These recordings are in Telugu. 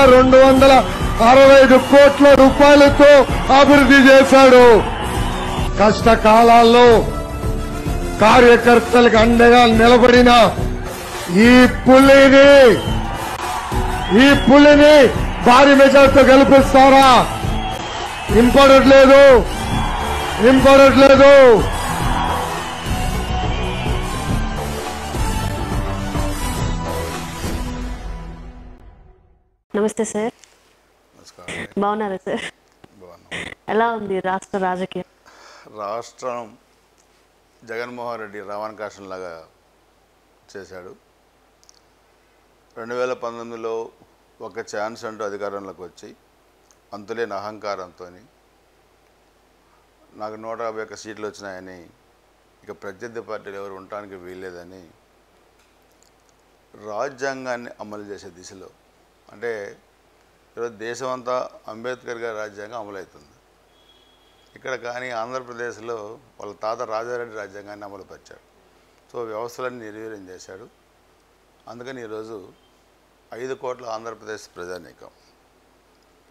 265 కోట్ల రూపాయలతో అభివృద్ధి చేశాడు. కష్టకాలాల్లో కార్యకర్తలకు అండగా నిలబడిన ఈ పులిని భారీ మెజార్టీతో గెలిపిస్తారా? ఇంపడట్లేదు. నమస్తే సార్. బాగున్నారా సార్? ఎలా ఉంది రాష్ట్ర రాజకీయం? రాష్ట్రం జగన్మోహన్ రెడ్డి రావణకాశం లాగా చేశాడు. 2019లో ఒక ఛాన్స్ అంటూ అధికారంలోకి వచ్చి అంతులేని అహంకారంతో నాకు 151 సీట్లు వచ్చినాయని, ఇక ప్రత్యర్థి పార్టీలు ఎవరు ఉండటానికి వీల్లేదని రాజ్యాంగాన్ని అమలు చేసే దిశలో, అంటే ఈరోజు దేశం అంతా అంబేద్కర్ గారి రాజ్యాంగం అమలవుతుంది. ఇక్కడ కానీ ఆంధ్రప్రదేశ్లో వాళ్ళ తాత రాజారెడ్డి రాజ్యాంగాన్ని అమలుపరిచాడు. సో వ్యవస్థలన్నీ నిర్వీర్యం చేశాడు. అందుకని ఈరోజు 5 కోట్ల ఆంధ్రప్రదేశ్ ప్రజానీకం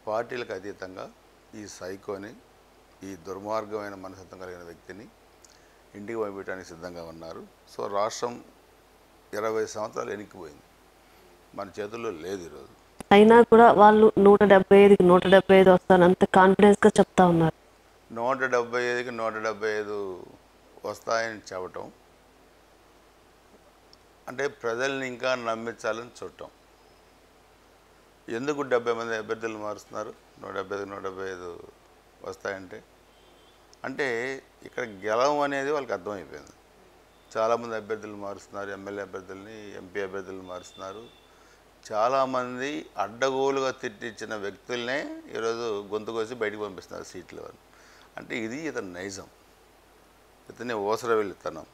పార్టీలకు అతీతంగా ఈ సైకోని, ఈ దుర్మార్గమైన మనస్తత్వం కలిగిన వ్యక్తిని ఇంటికి పంపించడానికి సిద్ధంగా ఉన్నారు. సో రాష్ట్రం 20 సంవత్సరాలు వెనక్కిపోయింది, మన చేతుల్లో లేదు ఈరోజు. అయినా కూడా వాళ్ళు 175కి 175 వస్తానంత కాన్ఫిడెన్స్గా చెప్తా ఉన్నారు. 175కి 175 వస్తాయని చెప్పటం అంటే ప్రజల్ని ఇంకా నమ్మించాలని చూడటం. ఎందుకు 70 మంది అభ్యర్థులు మారుస్తున్నారు? 175కి 175 వస్తాయంటే అంటే ఇక్కడ గెలవం అనేది వాళ్ళకి అర్థమైపోయింది. చాలామంది అభ్యర్థులు మారుస్తున్నారు, ఎమ్మెల్యే అభ్యర్థుల్ని, ఎంపీ అభ్యర్థులను మారుస్తున్నారు. చాలామంది అడ్డగోలుగా తిట్టించిన వ్యక్తులనే ఈరోజు గొంతు కోసి బయటకు పంపిస్తున్నారు సీట్ల వాళ్ళు. అంటే ఇది ఇతని నైజం, ఇతని ఓసరవెల్లితనం.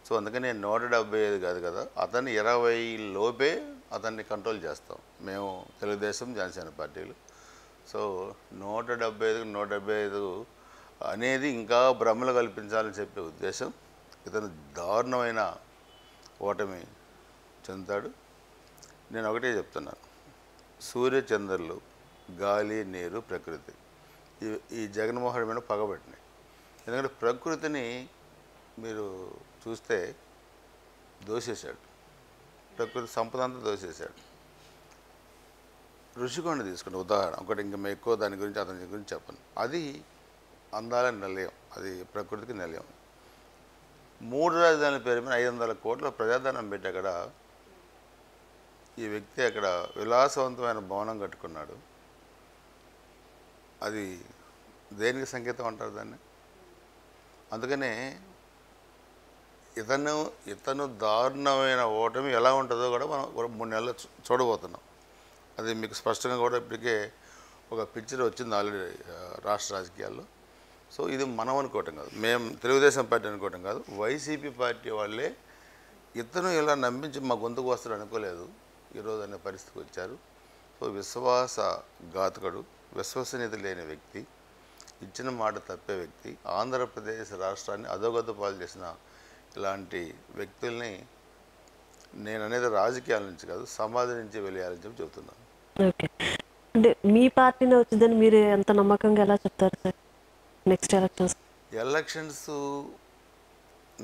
సో అందుకని 175 కాదు కదా, అతన్ని 20 లోపే అతన్ని కంట్రోల్ చేస్తాం మేము, తెలుగుదేశం, జనసేన పార్టీలు. సో 175కి 175 అనేది ఇంకా భ్రమలు కల్పించాలని చెప్పే ఉద్దేశం. ఇతను దారుణమైన ఓటమి చెందుతాడు. నేను ఒకటే చెప్తున్నాను, సూర్యచంద్రులు, గాలి, నీరు, ప్రకృతి ఈ జగన్మోహన్ రెడ్డి మీద పగబట్టినాయి. ఎందుకంటే ప్రకృతిని మీరు చూస్తే దోసేశాడు, ప్రకృతి సంపద అంతా దోసేశాడు. ఋషికొండ తీసుకుంటే ఉదాహరణ ఒకటి, ఇంకా ఎక్కువ దాని గురించి అతని గురించి చెప్పను. అది అందాల నిలయం, అది ప్రకృతికి నిలయం. 3 రాజధానుల పేరు మీద 500 కోట్ల ప్రజాధనం పెట్టి అక్కడ ఈ వ్యక్తి అక్కడ విలాసవంతమైన భవనం కట్టుకున్నాడు. అది దేనికి సంకేతం అంటారు దాన్ని? అందుకనే ఇతను దారుణమైన ఓటమి ఎలా ఉంటుందో కూడా మనం 3 నెలలు చూడబోతున్నాం. అది మీకు స్పష్టంగా కూడా ఇప్పటికే ఒక పిక్చర్ వచ్చింది ఆల్రెడీ రాష్ట్ర రాజకీయాల్లో. సో ఇది మనం అనుకోవటం కాదు, మేము తెలుగుదేశం పార్టీ అనుకోవటం కాదు, వైసీపీ పార్టీ వాళ్ళే ఇతను ఇలా నమ్మించి మా గొంతుకు వస్తాడు అనుకోలేదు, ఈరోజు అనే పరిస్థితికి వచ్చారు. సో విశ్వాసఘాతకుడు, విశ్వసనీయత లేని వ్యక్తి, ఇచ్చిన మాట తప్పే వ్యక్తి, ఆంధ్రప్రదేశ్ రాష్ట్రాన్ని అధోగతి పాలు చేసిన ఇలాంటి వ్యక్తుల్ని నేను అనేది రాజకీయాల నుంచి కాదు, సమాజం నుంచి వెళ్ళాలని చెప్పి చెబుతున్నాను. ఓకే, అంటే మీ పార్టీనే వచ్చిందని మీరు ఎంత నమ్మకంగా ఎలా చెప్తారు సార్? నెక్స్ట్ ఎలక్షన్స్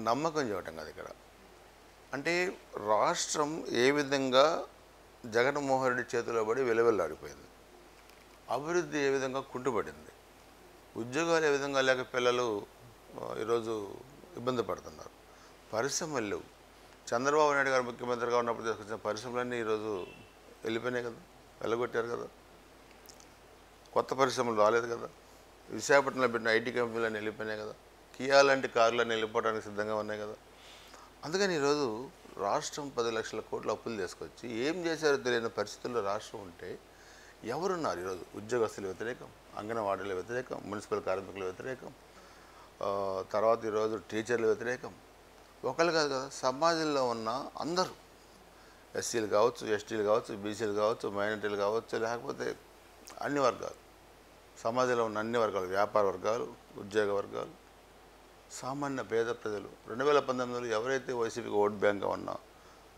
నమ్మకం చెప్పటం కాదు ఇక్కడ. అంటే రాష్ట్రం ఏ విధంగా జగన్మోహన్ రెడ్డి చేతిలో పడి వెలువెల్లాడిపోయింది, అభివృద్ధి ఏ విధంగా కుంటుపడింది, ఉద్యోగాలు ఏ విధంగా లేక పిల్లలు ఈరోజు ఇబ్బంది పడుతున్నారు, పరిశ్రమలు లేవు. చంద్రబాబు నాయుడు గారు ముఖ్యమంత్రిగా ఉన్నప్పుడు తీసుకొచ్చిన పరిశ్రమలన్నీ ఈరోజు వెళ్ళిపోయినాయి కదా, వెళ్ళగొట్టారు కదా, కొత్త పరిశ్రమలు రాలేదు కదా. విశాఖపట్నంలో పెట్టిన ఐటీ కంపెనీలన్నీ వెళ్ళిపోయినాయి కదా, కియా లాంటి కార్లన్నీ వెళ్ళిపోవడానికి సిద్ధంగా ఉన్నాయి కదా. అందుకని ఈరోజు రాష్ట్రం 10 లక్షల కోట్ల అప్పులు తీసుకొచ్చి ఏం చేశారో తెలియని పరిస్థితుల్లో రాష్ట్రం ఉంటే ఎవరున్నారు ఈరోజు? ఉద్యోగస్తుల వ్యతిరేకం, అంగన్వాడీల వ్యతిరేకం, మున్సిపల్ కార్మికుల వ్యతిరేకం, తర్వాత ఈరోజు టీచర్ల వ్యతిరేకం. ఒకళ్ళు కాదు కదా, సమాజంలో ఉన్న అందరూ, ఎస్సీలు కావచ్చు, ఎస్టీలు కావచ్చు, బీసీలు కావచ్చు, మైనారిటీలు కావచ్చు, లేకపోతే అన్ని వర్గాలు, సమాజంలో ఉన్న అన్ని వర్గాలు, వ్యాపార వర్గాలు, ఉద్యోగ వర్గాలు, సామాన్య పేద ప్రజలు. 2019లో ఎవరైతే వైసీపీకి ఓట్ బ్యాంక్గా ఉన్న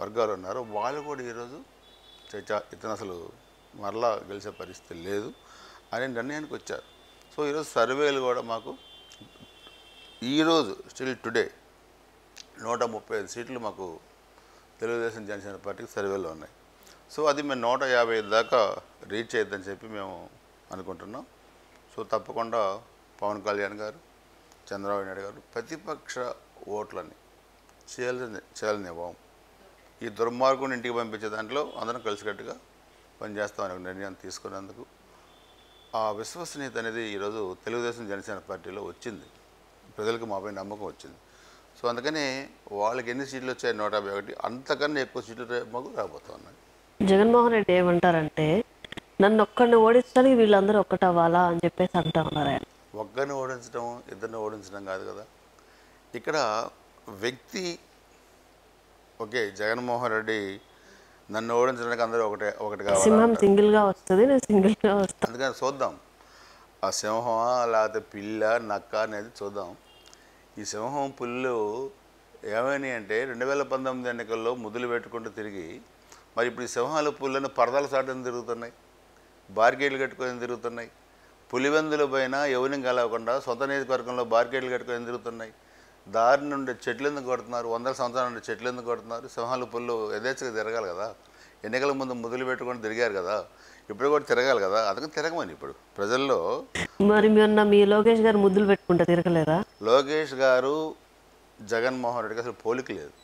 వర్గాలు ఉన్నారో వాళ్ళు కూడా ఈరోజు ఇతను అసలు మరలా గెలిచే పరిస్థితి లేదు అనే నిర్ణయానికి వచ్చారు. సో ఈరోజు సర్వేలు కూడా మాకు ఈరోజు స్టిల్ టుడే 135 సీట్లు మాకు తెలుగుదేశం జనసేన పార్టీకి సర్వేలో ఉన్నాయి. సో అది మేము 155 దాకా రీచ్ అయ్యిద్దని చెప్పి మేము అనుకుంటున్నాం. సో తప్పకుండా పవన్ కళ్యాణ్ గారు, చంద్రబాబు నాయుడు గారు ప్రతిపక్ష ఓట్లని చేయాలనివ్వం. ఈ దుర్మార్గుని ఇంటికి పంపించే దాంట్లో అందరం కలిసికట్టుగా పనిచేస్తామనే నిర్ణయం తీసుకున్నందుకు ఆ విశ్వసనీయత అనేది ఈరోజు తెలుగుదేశం జనసేన పార్టీలో వచ్చింది. ప్రజలకు మాపై నమ్మకం వచ్చింది. సో అందుకని వాళ్ళకి ఎన్ని సీట్లు వచ్చాయి 151, అంతకన్నా ఎక్కువ సీట్లు మాకు రాబోతా ఉన్నాయి. జగన్మోహన్ రెడ్డి ఏమంటారంటే నన్ను ఒక్కడిని ఓడించడానికి వీళ్ళందరూ ఒక్కటవ్వాలా అని చెప్పేసి అంటా ఉన్నారు. ఆయన ఒక్కరిని ఓడించడం, ఇద్దరిని ఓడించడం కాదు కదా. ఇక్కడ వ్యక్తి ఓకే, జగన్మోహన్ రెడ్డి నన్ను ఓడించడానికి అందరూ ఒకటి కావాలి. సింహం సింగిల్గా వస్తుంది, నేను సింగిల్గా వస్తాను. అందుకని చూద్దాం ఆ సింహమా లేకపోతే పిల్ల నక్క అనేది చూద్దాం. ఈ సింహం పుల్లు ఏమైనాయి అంటే 2019 ఎన్నికల్లో ముద్దులు పెట్టుకుంటూ తిరిగి మరి ఇప్పుడు ఈ సింహాలు పుల్లను పరదాల సాటని తిరుగుతున్నాయి, బార్గేట్లు కట్టుకొని తిరుగుతున్నాయి. పులివెందుల పైన ఎవరిని కలవకుండా సొంత నియోజకవర్గంలో బార్గేట్లు కట్టుకొని తిరుగుతున్నాయి. దారి నుండి చెట్లు ఎందుకు కొడుతున్నారు, 100 సంవత్సరాల నుండి చెట్లు ఎందుకు కొడుతున్నారు? సింహాలు పుల్లు యథేచ్ఛగా తిరగాలి కదా. ఎన్నికల ముందు ముద్దులు పెట్టుకొని తిరిగారు కదా, ఇప్పుడు కూడా తిరగాలి కదా. అందుకని తిరగమని ఇప్పుడు ప్రజల్లో. మరి మీ లోకేష్ గారు ముద్దులు పెట్టుకుంటే తిరగలేదా? లోకేష్ గారు జగన్మోహన్ రెడ్డికి అసలు పోలిక లేదు.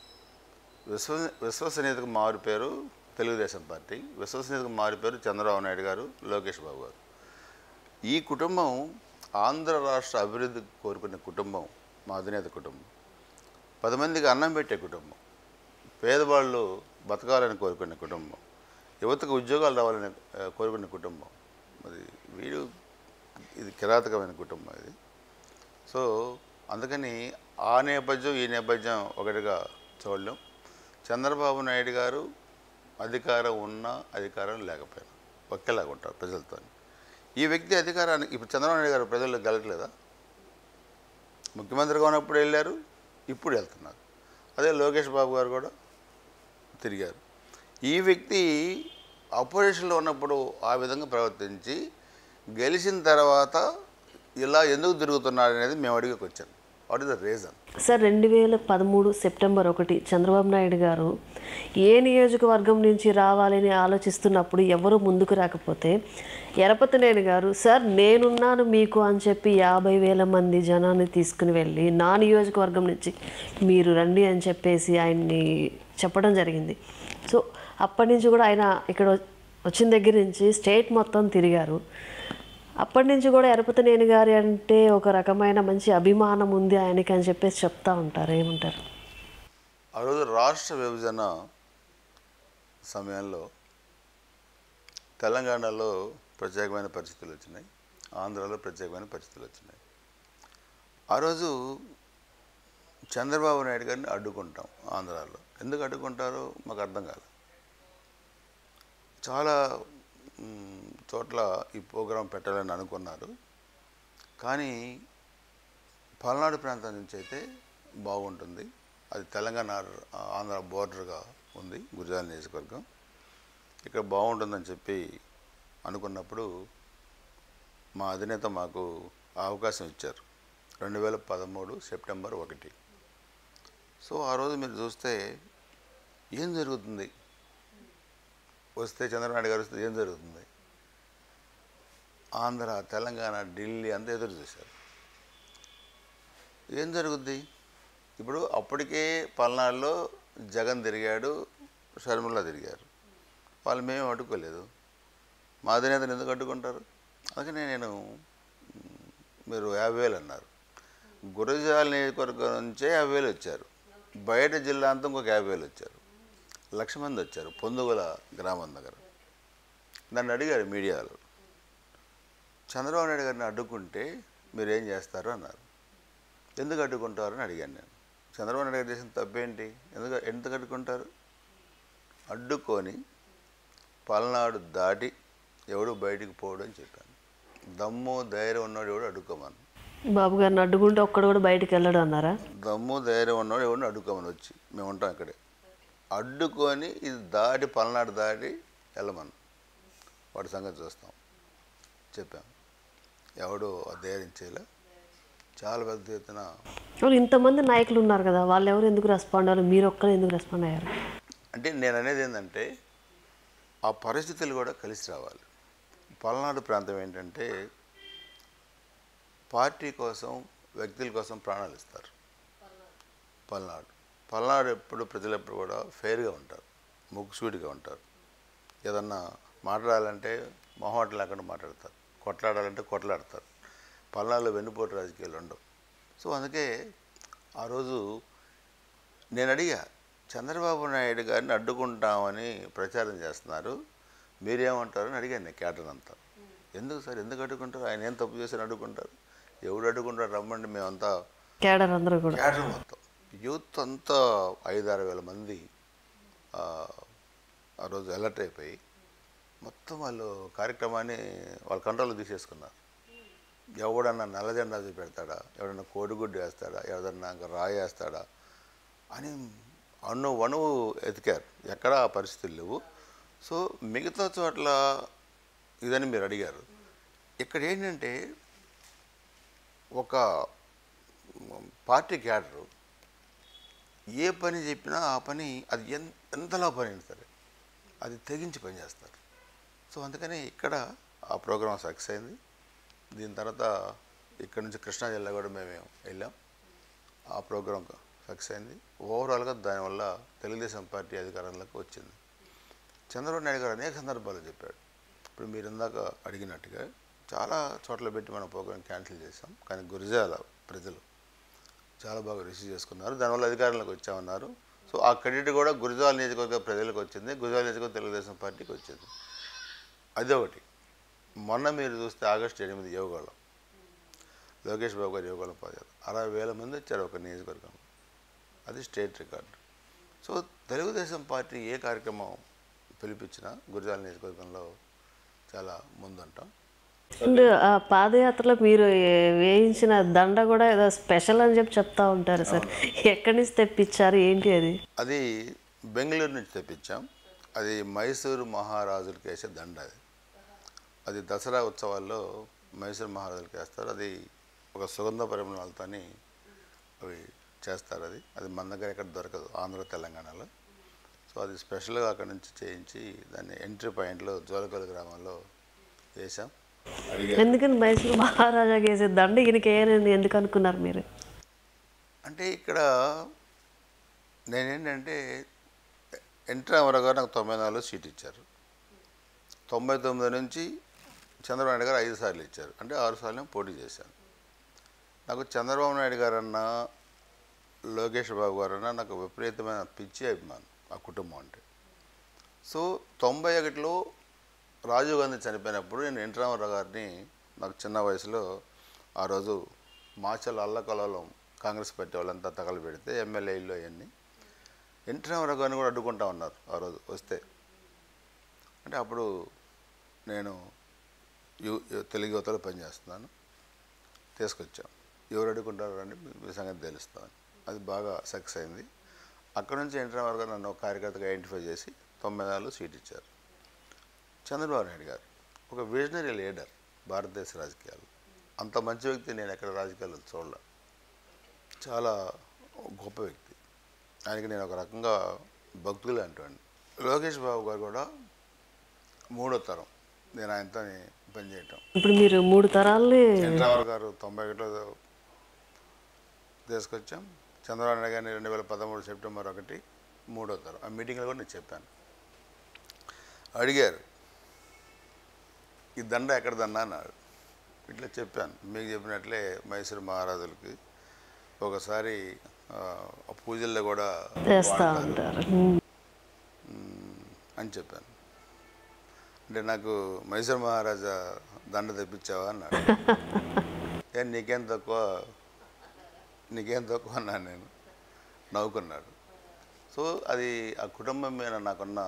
విశ్వసనీయతకు మారు పేరు తెలుగుదేశం పార్టీ, విశ్వసనీయతకు మారు పేరు చంద్రబాబు నాయుడు గారు, లోకేష్ బాబు గారు. ఈ కుటుంబం ఆంధ్ర రాష్ట్ర అభివృద్ధి కోరుకునే కుటుంబం, మా అధినేత కుటుంబం. 10 మందికి అన్నం పెట్టే కుటుంబం, పేదవాళ్ళు బతకాలని కోరుకునే కుటుంబం, యువతకు ఉద్యోగాలు రావాలని కోరుకునే కుటుంబం. మరి ఇది కిరాతకమైన కుటుంబం ఇది. సో అందుకని ఆ నేపథ్యం ఈ నేపథ్యం ఒకటిగా చూడలేం. చంద్రబాబు నాయుడు గారు అధికారం ఉన్నా అధికారం లేకపోయినా ఒకేలాగా ఉంటారు ప్రజలతో. ఈ వ్యక్తి అధికారాన్ని ఇప్పుడు చంద్రబాబు నాయుడు గారు ప్రజల్లో గెలకలేదా? ముఖ్యమంత్రిగా ఉన్నప్పుడు వెళ్ళారు, ఇప్పుడు వెళ్తున్నారు. అదే లోకేష్ బాబు గారు కూడా తిరిగారు. ఈ వ్యక్తి అపోజిషన్లో ఉన్నప్పుడు ఆ విధంగా ప్రవర్తించి గెలిచిన తర్వాత ఇలా ఎందుకు తిరుగుతున్నాడు అనేది మేము అడిగేకి వచ్చాను. What is the reason? Sir 2013 September 1 Chandrababu Naidu గారు ఏ నియోజకవర్గం నుంచి రావాలని ఆలోచిస్తున్నప్పుడు ఎవరు ముందుకు రాకపోతే ఎరపతినేని గారు సార్ నేనున్నాను మీకు అని చెప్పి 50,000 మంది జనాన్ని తీసుకుని వెళ్ళి నా నియోజకవర్గం నుంచి మీరు రండి అని చెప్పేసి ఆయన్ని చెప్పడం జరిగింది. సో అప్పటి నుంచి కూడా ఆయన ఇక్కడ వచ్చిన దగ్గర నుంచి స్టేట్ మొత్తం తిరిగారు. అప్పటి నుంచి కూడా ఎరపతినేని గారి అంటే ఒక రకమైన మంచి అభిమానం ఉంది ఆయనకి అని చెప్పేసి చెప్తా ఉంటారు. ఏమంటారు? ఆ రోజు రాష్ట్ర విభజన సమయంలో తెలంగాణలో ప్రత్యేకమైన పరిస్థితులు వచ్చినాయి, ఆంధ్రాలో ప్రత్యేకమైన పరిస్థితులు వచ్చినాయి. ఆ రోజు చంద్రబాబు నాయుడు గారిని అడ్డుకుంటాం ఆంధ్రాలో. ఎందుకు అడ్డుకుంటారో మాకు అర్థం కాదు. చాలా చోట్ల ఈ ప్రోగ్రాం పెట్టాలని అనుకున్నారు, కానీ పల్నాడు ప్రాంతం నుంచి అయితే బాగుంటుంది, అది తెలంగాణ ఆంధ్ర బోర్డర్గా ఉంది గురజాల నియోజకవర్గం, ఇక్కడ బాగుంటుందని చెప్పి అనుకున్నప్పుడు మా అధినేత మాకు అవకాశం ఇచ్చారు 2013 సెప్టెంబర్ 1. సో ఆ రోజు మీరు చూస్తే ఏం జరుగుతుంది, వస్తే చంద్రబాబు నాయుడు గారు వస్తే ఏం జరుగుతుంది? ఆంధ్ర, తెలంగాణ, ఢిల్లీ అంతా ఎదురు చూశారు. ఏం జరుగుద్ది? ఇప్పుడు అప్పటికే పల్నాడులో జగన్ తిరిగాడు, షర్మిల తిరిగారు, వాళ్ళు మేము అడ్డుకోలేదు. మా అధినేతను ఎందుకు అడ్డుకుంటారు? అందుకనే మీరు 50,000 అన్నారు, గురజాల నియోజకవర్గం నుంచే 50,000 వచ్చారు, బయట జిల్లా అంతా ఇంకొక 50,000 వచ్చారు, 1,00,000 మంది వచ్చారు పొందుగల గ్రామం దగ్గర. నన్ను అడిగారు మీడియాలో, చంద్రబాబు నాయుడు గారిని అడ్డుకుంటే మీరు ఏం చేస్తారు అన్నారు. ఎందుకు అడ్డుకుంటారు అని అడిగాను నేను. చంద్రబాబు నాయుడు గారు చేసిన తప్పేంటి? ఎందుకు అడ్డుకుంటారు? అడ్డుకొని పల్నాడు దాటి ఎవడు బయటికి పోవడం అని చెప్పాను. దమ్ము ధైర్యం ఉన్నాడు ఎవడు అడ్డుకోమని. బాబు గారిని అడ్డుకుంటే ఒక్కడు కూడా బయటికి వెళ్ళడు అన్నారా? దమ్ము ధైర్యం ఉన్నాడు ఎవడిని అడ్డుకోమని, వచ్చి మేము ఉంటాం ఇక్కడే, అడ్డుకొని ఇది దాటి పల్నాడు దాటి వెళ్ళమను. వాడి సంగతి చూస్తాం చెప్పాం. ఎవడు ధైర్యం చేయలే. చాలా పెద్ద ఎత్తున అవును, ఇంతమంది నాయకులు ఉన్నారు కదా, వాళ్ళు ఎవరు ఎందుకు రెస్పాండ్ అవ్వాలి, మీరు ఒక్కరు ఎందుకు రెస్పాండ్ అయ్యారు? అంటే నేను అనేది ఏంటంటే ఆ పరిస్థితులు కూడా కలిసి రావాలి. పల్నాడు ప్రాంతం ఏంటంటే పార్టీ కోసం వ్యక్తుల కోసం ప్రాణాలు ఇస్తారు. పల్నాడు ఎప్పుడు ప్రజలు ఎప్పుడు కూడా ఫెయిర్గా ఉంటారు, ముక్కుసూడిగా ఉంటారు. ఏదన్నా మాట్లాడాలంటే మొహమాటం లేకుండా మాట్లాడతారు, కొట్లాడాలంటే కొట్లాడతారు. పల్నాడులో వెన్నుపోటు రాజకీయాలు ఉండవు. సో అందుకే ఆ రోజు నేను అడిగా, చంద్రబాబు నాయుడు గారిని అడ్డుకుంటామని ప్రచారం చేస్తున్నారు, మీరేమంటారని అడిగాను నేను క్యాడర్ అంతా. ఎందుకు సార్, ఎందుకు అడ్డుకుంటారు, ఆయన ఏం తప్పు చేసి అడ్డుకుంటారు, ఎవడు అడ్డుకుంటారు, రమ్మండి, మేమంతా క్యాడర్ అందరూ కూడా, క్యాడర్ మొత్తం యూత్ అంతా 5-6 వేల మంది ఆ రోజు అలర్ట్ అయిపోయి మొత్తం వాళ్ళు కార్యక్రమాన్ని వాళ్ళ కంట్రోల్లో తీసేసుకున్నారు. ఎవడన్నా నల్ల జెండా పెడతాడా, ఎవడన్నా కోడిగుడ్డు వేస్తాడా, ఎవడన్నా ఇంకా రాయి వేస్తాడా అని అణువు ఎతికారు. ఎక్కడా ఆ పరిస్థితులు లేవు. సో మిగతా చోట్ల ఇదని మీరు అడిగారు. ఇక్కడ ఏంటంటే ఒక పార్టీ క్యాడరు ఏ పని చెప్పినా ఆ పని అది ఎంతలా పని అయినా సరే అది తెగించి పనిచేస్తారు. సో అందుకని ఇక్కడ ఆ ప్రోగ్రాం సక్సెస్ అయింది. దీని తర్వాత ఇక్కడ నుంచి కృష్ణా జిల్లా కూడా మేము వెళ్ళాం. ఆ ప్రోగ్రాం సక్సెస్ అయింది. ఓవరాల్గా దానివల్ల తెలుగుదేశం పార్టీ అధికారంలోకి వచ్చింది. చంద్రబాబు నాయుడు గారు అనేక సందర్భాలు చెప్పాడు. ఇప్పుడు మీరు ఇందాక అడిగినట్టుగా చాలా చోట్ల పెట్టి మన ప్రోగ్రాం క్యాన్సిల్ చేసాం, కానీ గురిజాల ప్రజలు చాలా బాగా రిసీవ్ చేసుకున్నారు, దానివల్ల అధికారంలోకి వచ్చామన్నారు. సో ఆ క్రెడిట్ కూడా గురిజాల నియోజకవర్గ ప్రజలకు వచ్చింది, గురిజాల నియోజకవర్గం తెలుగుదేశం పార్టీకి వచ్చింది. అదొకటి. మొన్న మీరు చూస్తే ఆగస్టు 8 యోగాలో లోకేష్ బాబు గారు యోగాలో పాదారు, 60,000 మంది వచ్చారు ఒక నియోజకవర్గంలో. అది state record. So Telugu Desam party ఏ కార్యక్రమం పిలిపించినా గురిజాల నియోజకవర్గంలో చాలా ముందుంటాం. అండ్ ఆ పాదయాత్రలో మీరు వేయించిన దండ కూడా ఏదో స్పెషల్ అని చెప్పి చెప్తా ఉంటారు సార్, ఎక్కడి నుంచి తెప్పించారు, ఏంటి అది? అది బెంగళూరు నుంచి తెప్పించాం. అది మైసూరు మహారాజులకి వేసే దండ. అది దసరా ఉత్సవాల్లో మైసూరు మహారాజులకి వేస్తారు. అది ఒక సుగంధ పరిమళాలతో అవి చేస్తారు. అది మన దగ్గర ఎక్కడ దొరకదు, ఆంధ్ర తెలంగాణలో. సో అది స్పెషల్గా అక్కడ నుంచి చేయించి దాన్ని ఎంట్రీ పాయింట్లో జోలకల్ గ్రామంలో వేసాం. ఎందుకని మైసూరు మహారాజాకి వేసే దండ ఈయనకి వేయనండి ఎందుకు అనుకున్నారు మీరు? అంటే ఇక్కడ నేనేంటంటే ఎన్టీ రామారావు గారు నాకు 94 సీట్ ఇచ్చారు. 99 నుంచి చంద్రబాబు నాయుడు గారు 5 సార్లు ఇచ్చారు, అంటే 6 సార్లు పోటీ చేశాను. నాకు చంద్రబాబు నాయుడు గారన్నా లోకేష్ బాబు గారన్నా నాకు విపరీతమైన పిచ్చి అభిమానం ఆ కుటుంబం అంటే. సో 91లో రాజీవ్ గాంధీ చనిపోయినప్పుడు నేను ఎన్టీ రామారావు గారిని నాకు చిన్న వయసులో ఆ రోజు మాచల్ అల్లకలలో కాంగ్రెస్ పార్టీ వాళ్ళంతా తగలబెడితే ఎమ్మెల్యేలు అవన్నీ ఎన్టీ రామారావు గారిని కూడా అడ్డుకుంటా ఉన్నారు ఆ రోజు వస్తే. అంటే అప్పుడు నేను తెలుగు యువతలో పనిచేస్తున్నాను, తీసుకొచ్చాం. ఎవరు అడ్డుకుంటారు అని మీ సంగతి తెలుస్తామని. అది బాగా సక్సెస్ అయింది. అక్కడ నుంచి ఎన్టీ రామారావు గారు నన్ను ఒక కార్యకర్తగా ఐడెంటిఫై చేసి 94 సీట్ ఇచ్చారు. చంద్రబాబు నాయుడు గారు ఒక విజనరీ లీడర్ భారతదేశ రాజకీయాలు. అంత మంచి వ్యక్తి నేను ఎక్కడ రాజకీయాల్లో చూడలే. చాలా గొప్ప వ్యక్తి. ఆయనకి నేను ఒక రకంగా భక్తులు అంటాను. లోకేష్ బాబు గారు కూడా 3వ తరం నేను ఆయనతో పనిచేయటం. ఇప్పుడు మీరు 3 తరాలని ఎన్టీ రామారావు గారు 91లో తీసుకొచ్చాం. చంద్రబాబు నాయుడు గారిని 2013 సెప్టెంబర్ 1 3వ తరం. ఆ మీటింగ్లో కూడా నేను చెప్పాను. అడిగారు ఈ దండ ఎక్కడదన్నా అన్నాడు. ఇట్లా చెప్పాను, మీకు చెప్పినట్లే మైసూరు మహారాజులకి ఒకసారి పూజల్లో కూడా చేస్తూ ఉంటారు అని చెప్పాను. అంటే నాకు మైసూరు మహారాజా దండ తెప్పించావా అన్నాడు. నీకేం తక్కువ అన్నాను నేను. నవ్వుకున్నాడు. సో అది ఆ కుటుంబం మీద నాకున్న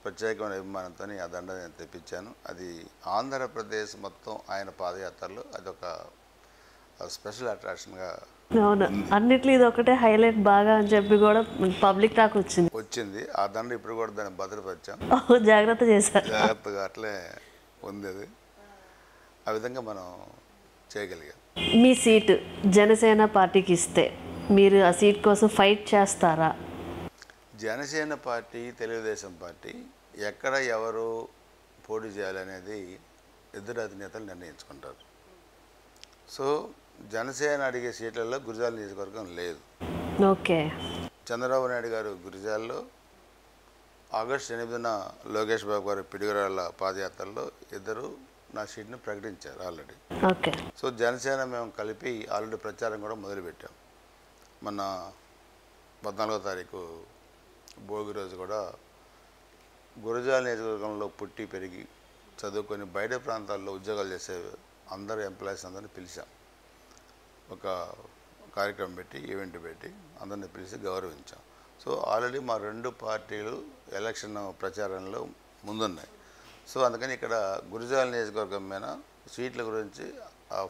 ప్రత్యేకమైన అభిమానంతో ఆ దండ నేను తెప్పించాను. అది ఆంధ్రప్రదేశ్ మొత్తం ఆయన పాదయాత్రలో అదొక స్పెషల్ అట్రాక్షన్గా అవును, అన్నిట్లో ఇది ఒకటే హైలైట్ బాగా అని చెప్పి కూడా పబ్లిక్ టాక్ వచ్చింది. ఆ దండ ఇప్పుడు కూడా దాన్ని భద్రపరిచాం, జాగ్రత్త చేశారు. జాగ్రత్తగా అట్లే ఉంది అది. ఆ విధంగా మనం చేయగలిగాం. మీ సీటు జనసేన పార్టీకి ఇస్తే మీరు ఆ సీట్ కోసం ఫైట్ చేస్తారా? జనసేన పార్టీ, తెలుగుదేశం పార్టీ ఎక్కడ ఎవరు పోటీ చేయాలనేది ఇద్దరు అధినేతలు నిర్ణయించుకుంటారు. సో జనసేన అడిగే సీట్లలో గురజాల నియోజకవర్గం లేదు. ఓకే. చంద్రబాబు నాయుడు గారు గురజాల్లో ఆగస్టు 8న లోకేష్ బాబు గారు పిడుగురాళ్ళ పాదయాత్రలో ఇద్దరు నా సీట్ని ప్రకటించారు ఆల్రెడీ. ఓకే. సో జనసేన మేము కలిపి ఆల్రెడీ ప్రచారం కూడా మొదలుపెట్టాం. మొన్న 14వ తారీఖు భోగి రోజు కూడా గురజాల నియోజకవర్గంలో పుట్టి పెరిగి చదువుకొని బయట ప్రాంతాల్లో ఉద్యోగాలు చేసే అందరు ఎంప్లాయీస్ అందరినీ పిలిచాం. ఒక కార్యక్రమం పెట్టి, ఈవెంట్ పెట్టి అందరిని పిలిచి గౌరవించాం. సో ఆల్రెడీ మా రెండు పార్టీలు ఎలక్షన్ ప్రచారంలో ముందున్నాయి. సో అందుకని ఇక్కడ గురజాల నియోజకవర్గం మీద సీట్ల గురించి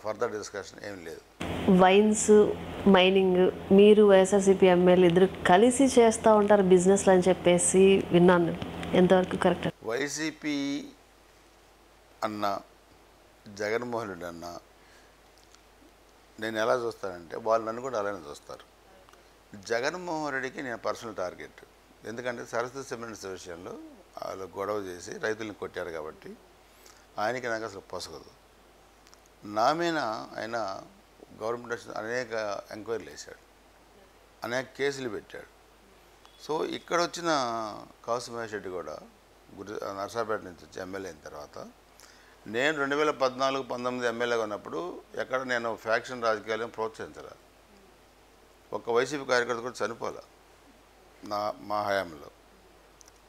ఫర్దర్ డిస్కషన్ ఏం లేదు. వైన్స్, మైనింగ్ మీరు వైఎస్ఆర్సీపీ ఎమ్మెల్యే ఇద్దరు కలిసి చేస్తూ ఉంటారు బిజినెస్లు అని చెప్పేసి విన్నాను. ఎంతవరకు కరెక్ట్? వైసీపీ అన్న, జగన్మోహన్ రెడ్డి అన్న నేను ఎలా చూస్తానంటే వాళ్ళు నన్ను కూడా అలానే చూస్తారు. జగన్మోహన్ రెడ్డికి నేను పర్సనల్ టార్గెట్. ఎందుకంటే సరస్వతి సిమెంట్స్ విషయంలో వాళ్ళు గొడవ చేసి రైతులను కొట్టారు కాబట్టి ఆయనకి నాకు అసలు పొసగదు. నా మీద ఆయన గవర్నమెంట్ అనేక ఎంక్వైరీలు వేశాడు, అనేక కేసులు పెట్టాడు. సో ఇక్కడ వచ్చిన కాసు మహేష్ రెడ్డి కూడా నర్సాపేట నుంచి వచ్చి ఎమ్మెల్యే అయిన తర్వాత నేను 2014-19 ఎమ్మెల్యేగా ఉన్నప్పుడు ఎక్కడ నేను ఫ్యాక్షన్ రాజకీయాలను ప్రోత్సహించరా. ఒక వైసీపీ కార్యకర్త కూడా చనిపోలే మా హయాంలో.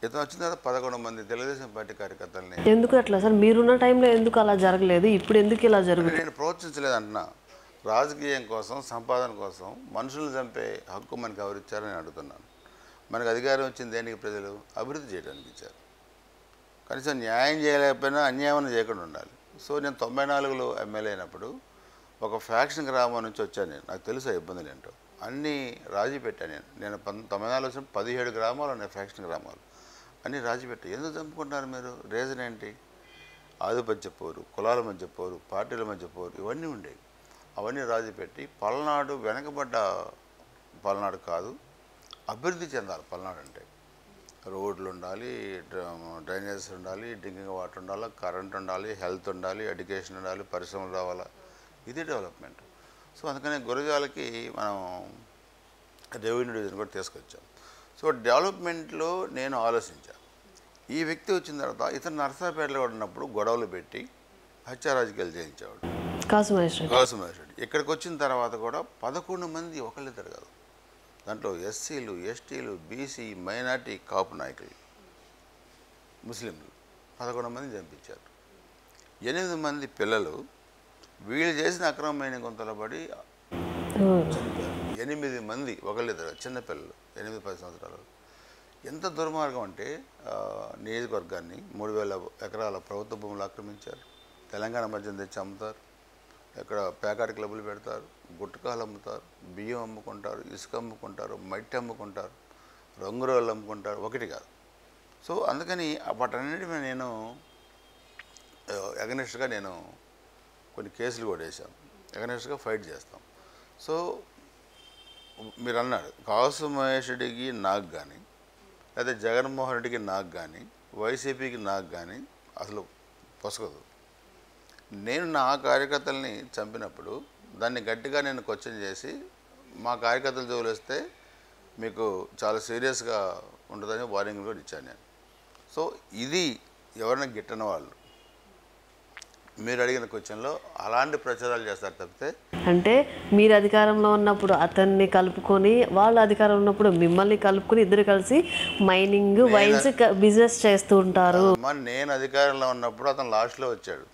ఇతను వచ్చిన తర్వాత 11 మంది తెలుగుదేశం పార్టీ కార్యకర్తలని. ఎందుకు అట్లా సార్? మీరున్న టైంలో ఎందుకు అలా జరగలేదు? ఇప్పుడు ఎందుకు ఇలా జరుగుతుంది? నేను ప్రోత్సహించలేదు అంటున్నా. రాజకీయం కోసం, సంపాదన కోసం మనుషులను చంపే హక్కు మనకు ఎవరిచ్చారని నేను అడుగుతున్నాను. మనకు అధికారం వచ్చింది దేనికి? ప్రజలు అభివృద్ధి చేయడానికి ఇచ్చారు. కనీసం న్యాయం చేయలేకపోయినా అన్యాయం చేయకుండా ఉండాలి. సో నేను 94లో ఎమ్మెల్యే అయినప్పుడు ఒక ఫ్యాక్షన్ గ్రామం నుంచి వచ్చాను. నాకు తెలుసు ఆ ఇబ్బందులు ఏంటో. అన్నీ రాజీ పెట్టాను. నేను 94 వచ్చిన 17 గ్రామాలు ఉన్నాయి, ఫ్యాక్షన్ గ్రామాలు అన్నీ రాజీ పెట్టాను. ఎందుకు చంపుకుంటున్నారు మీరు? రీజన్ ఏంటి? ఆధిపత్య పోరు, కులాల మధ్య పోరు, పార్టీల మధ్య పోరు, ఇవన్నీ ఉండేవి. అవన్నీ రాజీ పెట్టి పల్నాడు వెనకబడ్డ పల్నాడు కాదు, అభివృద్ధి చెందాలి. పల్నాడు అంటే రోడ్లు ఉండాలి, డ్రైనేజెస్ ఉండాలి, డ్రింకింగ్ వాటర్ ఉండాలి, కరెంట్ ఉండాలి, హెల్త్ ఉండాలి, ఎడ్యుకేషన్ ఉండాలి, పరిశ్రమలు రావాలా. ఇది డెవలప్మెంట్. సో అందుకని గురజాలకి మనం రెవెన్యూ డివిజన్ కూడా తీసుకొచ్చాం. సో డెవలప్మెంట్లో నేను ఆలోచించాను. ఈ వ్యక్తి వచ్చిన తర్వాత ఇతను నర్సాపేటలో ఉన్నప్పుడు గొడవలు పెట్టి హత్య రాజకీయాలు చేయించేవాడు కాసు మహేష్ రెడ్డి. ఇక్కడికి వచ్చిన తర్వాత కూడా 11 మంది ఒకళ్ళిద్దరు కాదు, దాంట్లో ఎస్సీలు, ఎస్టీలు, బీసీ, మైనార్టీ, కాపు నాయకులు, ముస్లింలు 11 మంది చంపించారు. 8 మంది పిల్లలు వీళ్ళు చేసిన అక్రమమైన గుంతలో పడి చనిపోయారు. 8 మంది ఒకళ్ళిద్దరు చిన్నపిల్లలు, 8-10 సంవత్సరాలు. ఎంత దుర్మార్గం అంటే నియోజకవర్గాన్ని 3000 ఎకరాల ప్రభుత్వ భూములు ఆక్రమించారు. తెలంగాణ మధ్యన తెచ్చి అమ్ముతారు. ఇక్కడ ప్యాకెట్ క్లబ్బులు పెడతారు, గుట్టకాలు అమ్ముతారు, బియ్యం అమ్ముకుంటారు, ఇసుక అమ్ముకుంటారు, మట్టి అమ్ముకుంటారు, రంగురోళ్ళు అమ్ముకుంటారు. ఒకటి కాదు. సో అందుకని వాటన్నిటి మీద నేను ఎగనెస్ట్గా నేను కొన్ని కేసులు కూడా వేసాను. ఎగనెస్ట్గా ఫైట్ చేస్తాం. సో మీరు అన్నాడు కాసు మహేష్ రెడ్డికి నాకు కానీ, లేదా జగన్మోహన్ రెడ్డికి నాకు కానీ, వైసీపీకి నాకు కానీ అసలు పొసగదు. నేను నా కార్యకర్తల్ని చంపినప్పుడు దాన్ని గట్టిగా నేను క్వశ్చన్ చేసి మా కార్యకర్తలు జోలు వస్తే మీకు చాలా సీరియస్గా ఉంటుందని వార్నింగ్ కూడా ఇచ్చాను నేను. సో ఇది ఎవరైనా గిట్టని వాళ్ళు మీరు అడిగిన క్వశ్చన్లో అలాంటి ప్రచారాలు చేస్తారు తప్పితే. అంటే మీరు అధికారంలో ఉన్నప్పుడు అతన్ని కలుపుకొని, వాళ్ళు అధికారంలో ఉన్నప్పుడు మిమ్మల్ని కలుపుకొని ఇద్దరు కలిసి మైనింగ్, వైన్స్ బిజినెస్ చేస్తూ ఉంటారు. నేను అధికారంలో ఉన్నప్పుడు అతను లాస్ట్లో వచ్చాడు.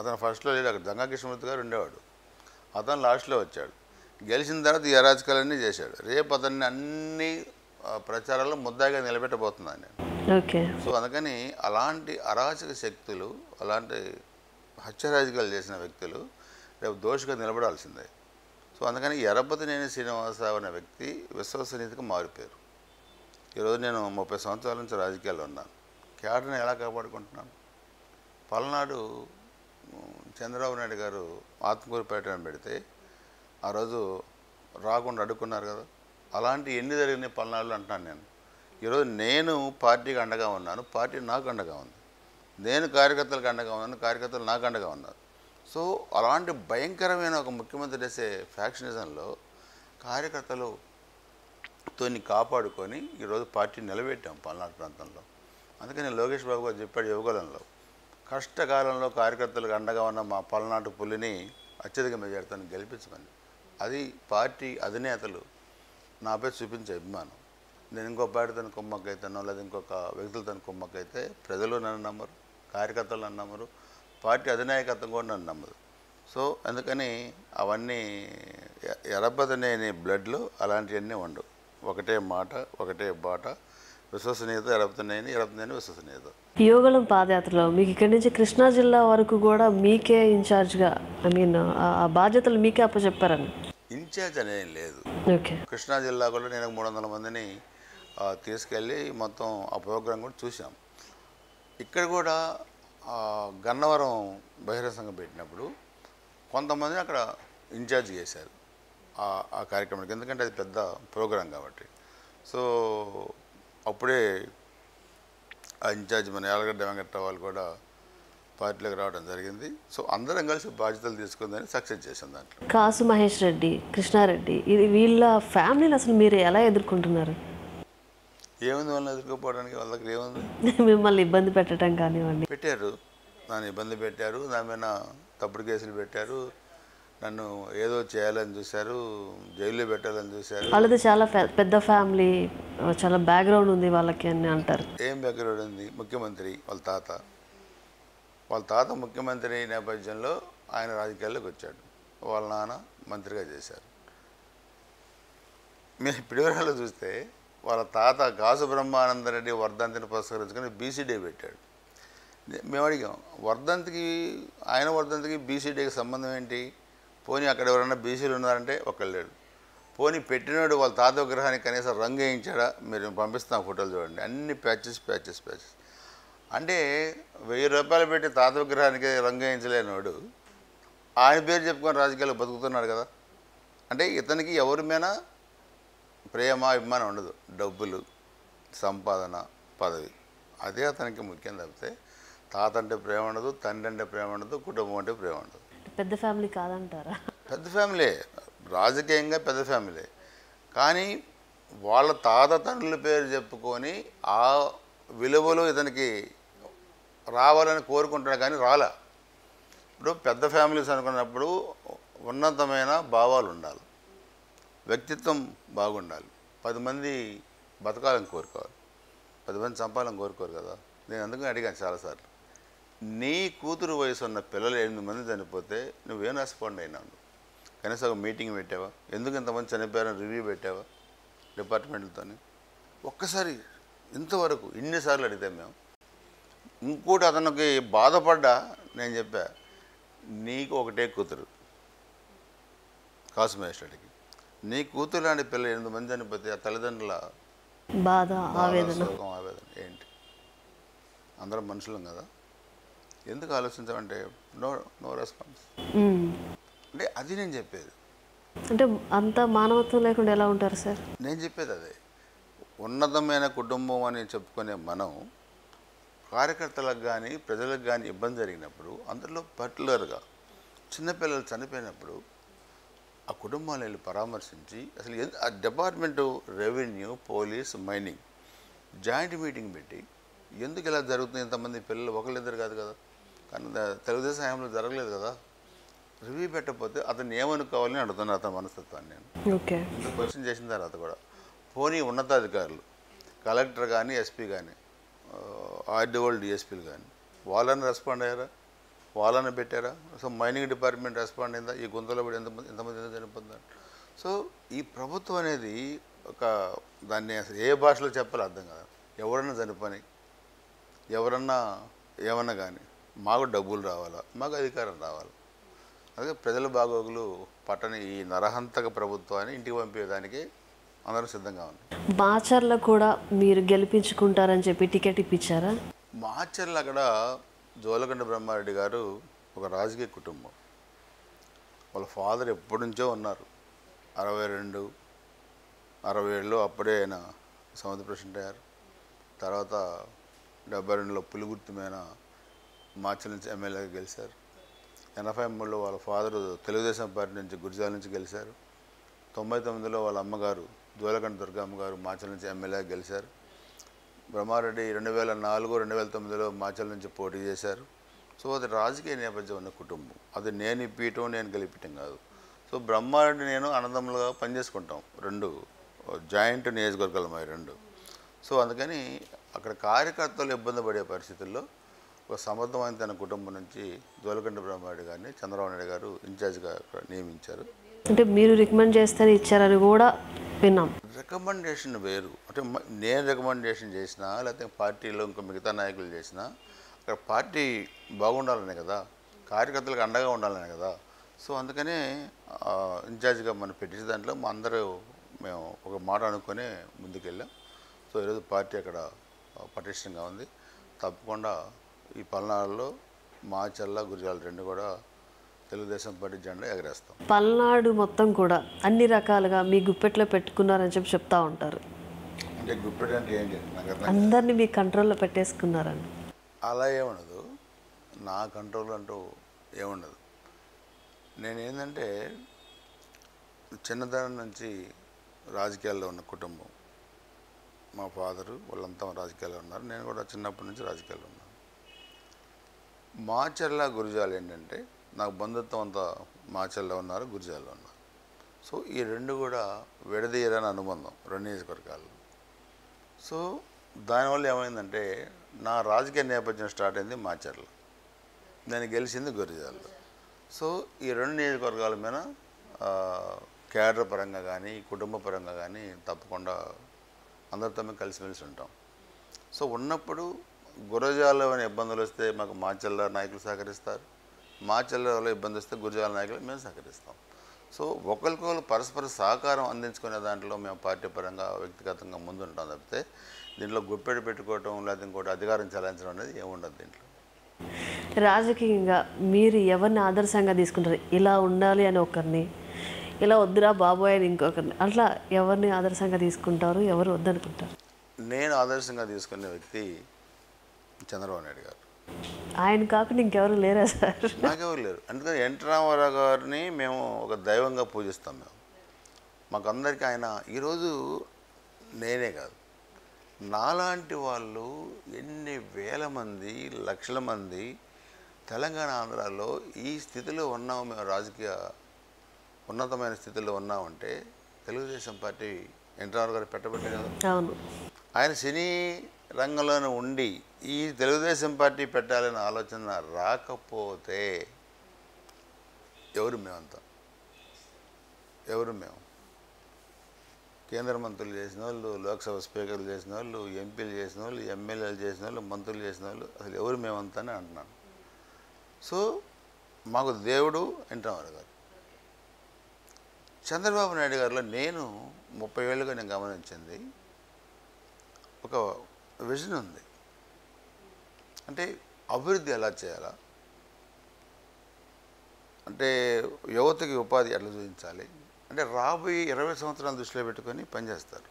అతను ఫస్ట్లో లేడు. అక్కడ జంగా కృష్ణమూర్తి గారు ఉండేవాడు. అతను లాస్ట్లో వచ్చాడు. గెలిచిన తర్వాత ఈ అరాచకాలన్నీ చేశాడు. రేపు అతన్ని అన్ని ప్రచారాల్లో ముద్దాయిగా నిలబెట్టబోతున్నాను నేను. ఓకే. సో అందుకని అలాంటి అరాచక శక్తులు, అలాంటి హత్య రాజకీయాలు చేసిన వ్యక్తులు రేపు దోషిగా నిలబడాల్సిందే. సో అందుకని ఎర్రపతినేని శ్రీనివాసరావు అనే వ్యక్తి విశ్వసనీయతగా మారిపోయారు. ఈరోజు నేను 30 సంవత్సరాల నుంచి రాజకీయాల్లో ఉన్నాను. క్యాడర్ని ఎలా కాపాడుకుంటున్నాను? పల్నాడు చంద్రబాబు నాయుడు గారు ఆత్మకూరు పర్యటన పెడితే ఆ రోజు రాకుండా అడ్డుకున్నారు కదా. అలాంటి ఎన్ని జరిగినాయి పల్నాడులో అంటున్నాను నేను. ఈరోజు నేను పార్టీకి అండగా ఉన్నాను, పార్టీ నాకు అండగా ఉంది. నేను కార్యకర్తలకు అండగా ఉన్నాను, కార్యకర్తలు నాకు అండగా ఉన్నారు. సో అలాంటి భయంకరమైన ఒక ముఖ్యమంత్రి చేసే ఫ్యాక్షనిజంలో కార్యకర్తలతో కాపాడుకొని ఈరోజు పార్టీ నిలబెట్టాం పల్నాడు ప్రాంతంలో. అందుకని లోకేష్ బాబు గారు చెప్పాడు యువగలంలో, కష్టకాలంలో కార్యకర్తలకు అండగా ఉన్న మా పల్నాడు పులిని అత్యధిక మెజార్టీతో గెలిపించమని. అది పార్టీ అధినేతలు నాపై చూపించే అభిమానం. నేను ఇంకో పార్టీతో కుమ్మక్కైతానో లేదా ఇంకొక వ్యక్తులతో కుమ్మక్కైతే ప్రజలు నన్ను నమ్మరు, కార్యకర్తలు నన్ను నమ్మరు, పార్టీ అధినాయకత్వం కూడా నన్ను నమ్మదు. సో అందుకని అవన్నీ ఎరపదనేని బ్లడ్లో అలాంటివన్నీ ఉండవు. ఒకటే మాట, ఒకటే బాట, విశ్వసనీయత ఎరపతనేని విశ్వసనీయత. యోగళం పాదయాత్రలో మీకు ఇక్కడి నుంచి కృష్ణా జిల్లా వరకు కూడా మీకే ఇన్ఛార్జ్గా ఆ బాధ్యతలు మీకే అప్పచెప్పారని. ఇన్ఛార్జ్ అనేది లేదు. ఓకే. కృష్ణా జిల్లా కూడా నేను 300 మందిని తీసుకెళ్ళి మొత్తం ఆ ప్రోగ్రాం కూడా చూసాం. ఇక్కడ కూడా గన్నవరం బహిరంగ సంఘం పెట్టినప్పుడు కొంతమందిని అక్కడ ఇన్ఛార్జ్ చేశారు ఆ కార్యక్రమానికి, ఎందుకంటే అది పెద్ద ప్రోగ్రాం కాబట్టి. సో అప్పుడే ఆ ఇన్ఛార్జ్ మన యాలగడ్డ వెంకట్రావు వాళ్ళు కూడా పార్టీలోకి రావడం జరిగింది. సో అందరం కలిసి బాధ్యతలు తీసుకుందని సక్సెస్ చేసాం దాంట్లో. కాసు మహేష్ రెడ్డి, కృష్ణారెడ్డి, ఇది వీళ్ళ ఫ్యామిలీని అసలు మీరు ఎలా ఎదుర్కొంటున్నారు? ఏముంది వాళ్ళని ఎదుర్కోపోవడానికి? వాళ్ళ దగ్గర ఏముంది? మిమ్మల్ని ఇబ్బంది పెట్టడం కానివ్వండి. పెట్టారు, నన్ను ఇబ్బంది పెట్టారు, నా మీద తప్పుడు కేసులు పెట్టారు, నన్ను ఏదో చేయాలని చూశారు, జైల్లో పెట్టాలని చూశారు. వాళ్ళది చాలా పెద్ద ఫ్యామిలీ, చాలా బ్యాక్గ్రౌండ్ ఉంది వాళ్ళకి అని అంటారు. ఏం బ్యాక్గ్రౌండ్ ఉంది? ముఖ్యమంత్రి వాళ్ళ తాత ముఖ్యమంత్రి నేపథ్యంలో ఆయన రాజకీయాల్లోకి వచ్చాడు, వాళ్ళ నాన్న మంత్రిగా చేశారు. మీరు ఇప్పటివరకు చూస్తే వాళ్ళ తాత కాసు బ్రహ్మానందరెడ్డి వర్ధంతిని పురస్కరించుకొని బీసీడీ పెట్టాడు. మేము అడిగాం, ఆయన వర్ధంతికి బీసీడీకి సంబంధం ఏంటి? పోనీ అక్కడ ఎవరైనా బీసీలు ఉన్నారంటే ఒకళ్ళు లేడు. పోనీ పెట్టినాడు వాళ్ళ తాత విగ్రహానికి కనీసం రంగు వేయించాడా? మీరు పంపిస్తాం ఫోటోలు చూడండి, అన్ని ప్యాచెస్. అంటే 1000 రూపాయలు పెట్టి తాత విగ్రహానికి రంగు వేయించలేనివాడు ఆయన పేరు చెప్పుకొని రాజకీయాలు బతుకుతున్నాడు కదా. అంటే ఇతనికి ఎవరి మీద ప్రేమ అభిమానం ఉండదు, డబ్బులు, సంపాదన, పదవి, అదే అతనికి ముఖ్యం తప్పితే తాత అంటే ప్రేమ ఉండదు, తండ్రి అంటే ప్రేమ ఉండదు, కుటుంబం అంటే ప్రేమ ఉండదు. పెద్ద ఫ్యామిలీ కాదంటారా? పెద్ద ఫ్యామిలీ, రాజకీయంగా పెద్ద ఫ్యామిలీ. కానీ వాళ్ళ తాత తండ్రుల పేరు చెప్పుకొని ఆ విలువలు ఇతనికి రావాలని కోరుకుంటాడు, కానీ రాలా. ఇప్పుడు పెద్ద ఫ్యామిలీస్ అనుకున్నప్పుడు ఉన్నతమైన భావాలు ఉండాలి, వ్యక్తిత్వం బాగుండాలి, 10 మంది బతకాలని కోరుకోవాలి, 10 మంది చంపాలని కోరుకోరు కదా. నేను అందుకని అడిగాను చాలాసార్లు, నీ కూతురు వయసు ఉన్న పిల్లలు 8 మంది చనిపోతే నువ్వేం రెస్పాండ్ అయినావు? కనీసం ఒక మీటింగ్ పెట్టావా? ఎందుకు ఇంతమంది చనిపోయారని రివ్యూ పెట్టావా డిపార్ట్మెంట్లతో? ఒక్కసారి ఇంతవరకు ఇన్నిసార్లు అడిగితే మేము. ఇంకోటి అతనికి బాధపడ్డా, నేను చెప్పా, నీకు ఒకటే కూతురు కాసు మహేష్ రెడ్డికి, నీ కూతురు లాంటి పిల్లలు 8 మంది చనిపోతే ఆ తల్లిదండ్రుల బాధ, ఆవేదన ఏంటి? అందరం మనుషులం కదా, ఎందుకు ఆలోచించామంటే నో రెస్పాన్స్. అంటే అది నేను చెప్పేది. అంటే అంత మానవత్వం లేకుండా ఎలా ఉంటారు సార్? నేను చెప్పేది అదే. ఉన్నతమైన కుటుంబం అని చెప్పుకునే మనం కార్యకర్తలకు కానీ ప్రజలకు కానీ ఇబ్బంది జరిగినప్పుడు, అందులో పర్టికులర్గా చిన్నపిల్లలు చనిపోయినప్పుడు ఆ కుటుంబాలను వెళ్ళి పరామర్శించి, అసలు ఆ department revenue, police, mining joint meeting పెట్టి ఎందుకు ఇలా జరుగుతుంది, ఇంతమంది పిల్లలు ఒకళ్ళిద్దరు కాదు కదా, కానీ తెలుగుదేశం హయాంలో జరగలేదు కదా, రివ్యూ పెట్టకపోతే అతను ఏమనుకోవాలని అడుగుతున్నాను అతని మనస్తత్వాన్ని నేను. ఓకే. క్వశ్చన్ చేసిన తర్వాత కూడా పోనీ ఉన్నతాధికారులు, కలెక్టర్ కానీ, ఎస్పీ కానీ, ఆర్డీఓలు, డిఎస్పీలు కానీ వాళ్ళని రెస్పాండ్ అయ్యారా? వాళ్ళని పెట్టారా? సో మైనింగ్ డిపార్ట్మెంట్ రెస్పాండ్ అయిందా? ఈ గుంతలో పడి ఎంతమంది ఎందుకు చనిపోతున్నారు? సో ఈ ప్రభుత్వం అనేది ఒక దాన్ని అసలు ఏ భాషలో చెప్పాలో అర్థం కాదు. ఎవరన్నా చనిపోని, ఎవరన్నా ఏమన్నా కానీ మాకు డబ్బులు రావాలా, మాకు అధికారం రావాలా. అలాగే ప్రజల బాగోగులు పట్టని ఈ నరహంతక ప్రభుత్వాన్ని ఇంటికి పంపేదానికి అందరూ సిద్ధంగా ఉంది. మాచర్ల కూడా మీరు గెలిపించుకుంటారని చెప్పి టికెట్ ఇప్పించారా? మాచర్ల అక్కడ జోలకండ బ్రహ్మారెడ్డి గారు ఒక రాజకీయ కుటుంబం. వాళ్ళ ఫాదర్ ఎప్పటి నుంచో ఉన్నారు. 62, 67లో అప్పుడే ఆయన సమితి ప్రెసిడెంట్ అయ్యారు. తర్వాత 72లో పులిగుర్తు మీద మార్చల్ నుంచి ఎమ్మెల్యేగా గెలిచారు. 83లో వాళ్ళ ఫాదరు తెలుగుదేశం పార్టీ నుంచి గురిజాల నుంచి గెలిచారు. 99లో వాళ్ళ అమ్మగారు జోలకండ దుర్గమ్మ గారు మార్చల్ నుంచి ఎమ్మెల్యేగా గెలిచారు. బ్రహ్మారెడ్డి 2004, 2009లో మార్చల్ నుంచి పోటీ చేశారు. సో అది రాజకీయ నేపథ్యం ఉన్న కుటుంబం. అది నేను ఇప్పించడం, నేను గెలిపించడం కాదు. సో బ్రహ్మారెడ్డి నేను అన్నదమ్ములుగా పనిచేసుకుంటాం. 2 జాయింట్ నియోజకవర్గాలు మా 2. సో అందుకని అక్కడ కార్యకర్తలు ఇబ్బంది పడే పరిస్థితుల్లో ఒక సమర్థమైన తన కుటుంబం నుంచి జోలకండ బ్రహ్మారెడ్డి గారిని చంద్రబాబు నాయుడు గారు ఇన్ఛార్జ్గా నియమించారు. అంటే మీరు రికమెండ్ చేస్తేనే ఇచ్చారని కూడా విన్నాం. రికమెండేషన్ వేరు. అంటే నేను రికమెండేషన్ చేసినా లేకపోతే పార్టీలో ఇంకా మిగతా నాయకులు చేసినా అక్కడ పార్టీ బాగుండాలనే కదా, కార్యకర్తలకు అండగా ఉండాలనే కదా. సో అందుకనే ఇన్ఛార్జ్గా మనం పెట్టిన దాంట్లో మా అందరూ మేము ఒక మాట అనుకొని ముందుకెళ్ళాం. సో ఈరోజు పార్టీ అక్కడ పటిష్టంగా ఉంది. తప్పకుండా ఈ పల్నాడులో మాచర్ల, గురిజాల 2 కూడా తెలుగుదేశం పార్టీ జెండా ఎగరేస్తాం. పల్నాడు మొత్తం కూడా అన్ని రకాలుగా మీ గుప్పెట్లో పెట్టుకున్నారని చెప్తా ఉంటారు. అంటే గుప్పెట్ అంటే ఏంటి నాకు అందరినీ మీ కంట్రోల్లో పెట్టేసుకున్నారని. అలా ఏముండదు, నా కంట్రోల్ అంటూ ఏముండదు. నేనేంటంటే చిన్నతనం నుంచి రాజకీయాల్లో ఉన్న కుటుంబం. మా ఫాదరు వాళ్ళంతా రాజకీయాల్లో ఉన్నారు. నేను కూడా చిన్నప్పటి నుంచి రాజకీయాల్లో ఉన్నాను. మాచర్ల, గురిజాలు ఏంటంటే నాకు బంధుత్వం అంతా మాచర్లో ఉన్నారు, గురిజాల్లో ఉన్నారు. సో ఈ 2 కూడా విడదీయరని అనుబంధం 2 నియోజకవర్గాలు. సో దానివల్ల ఏమైందంటే నా రాజకీయ నేపథ్యం స్టార్ట్ అయింది మాచర్ల, నేను గెలిచింది గురిజాల్లో. సో ఈ 2 నియోజకవర్గాల మీద క్యాడర్ పరంగా కానీ కుటుంబ పరంగా కానీ తప్పకుండా అందరితో మేము కలిసిమెలిసి ఉంటాం. సో ఉన్నప్పుడు గురజాలలో ఏమైనా ఇబ్బందులు వస్తే మాకు మాచర్ల నాయకులు సహకరిస్తారు, మాచర్లలో ఇబ్బంది వస్తే గురజాల నాయకులు మేము సహకరిస్తాం. సో ఒకరికొకరు పరస్పర సహకారం అందించుకునే దాంట్లో మేము పార్టీ పరంగా వ్యక్తిగతంగా ముందుంటాం తప్పితే దీంట్లో గుప్పెడు పెట్టుకోవటం లేదా ఇంకోటి అధికారం చెలాయించడం అనేది ఏముండదు. దీంట్లో రాజకీయంగా మీరు ఎవరిని ఆదర్శంగా తీసుకుంటారు? ఇలా ఉండాలి అని ఒకరిని, ఇలా వద్దురా బాబోయ్ అని ఇంకొకరిని, అట్లా ఎవరిని ఆదర్శంగా తీసుకుంటారు, ఎవరు వద్దనుకుంటారు? నేను ఆదర్శంగా తీసుకునే వ్యక్తి చంద్రబాబు నాయుడు గారు. ఆయన కాకుండా ఇంకెవరు లేరా సార్? నాకెవరు లేరు. అందుకని ఎన్టీ రామారావు గారిని మేము ఒక దైవంగా పూజిస్తాం. మాకు అందరికీ ఆయన ఈరోజు నేనే కాదు, నాలాంటి వాళ్ళు ఎన్ని వేల మంది, లక్షల మంది తెలంగాణ, ఆంధ్రాలో ఈ స్థితిలో ఉన్నాము. మేము రాజకీయ ఉన్నతమైన స్థితిలో ఉన్నామంటే తెలుగుదేశం పార్టీ ఎన్టీ రామారావు గారు పెట్టబట్టే కదా. అవును. ఆయన సినీ రంగంలోనే ఉండి ఈ తెలుగుదేశం పార్టీ పెట్టాలనే ఆలోచన రాకపోతే ఎవరు మేము కేంద్ర మంత్రులు చేసిన వాళ్ళు, లోక్సభ స్పీకర్లు చేసిన వాళ్ళు, ఎంపీలు చేసిన వాళ్ళు, ఎమ్మెల్యేలు చేసిన వాళ్ళు, మంత్రులు చేసిన వాళ్ళు, అసలు ఎవరు మేమంతా అని అంటున్నాను. సో మాకు దేవుడు ఎన్టీ రామారావు గారు. చంద్రబాబు నాయుడు గారిలో నేను 30 ఏళ్ళుగా నేను గమనించింది ఒక విజన్ ఉంది. అంటే అభివృద్ధి ఎలా చేయాలా, అంటే యువతకి ఉపాధి ఎట్లా చూపించాలి, అంటే రాబోయే 20 సంవత్సరాలు దృష్టిలో పెట్టుకొని పనిచేస్తారు.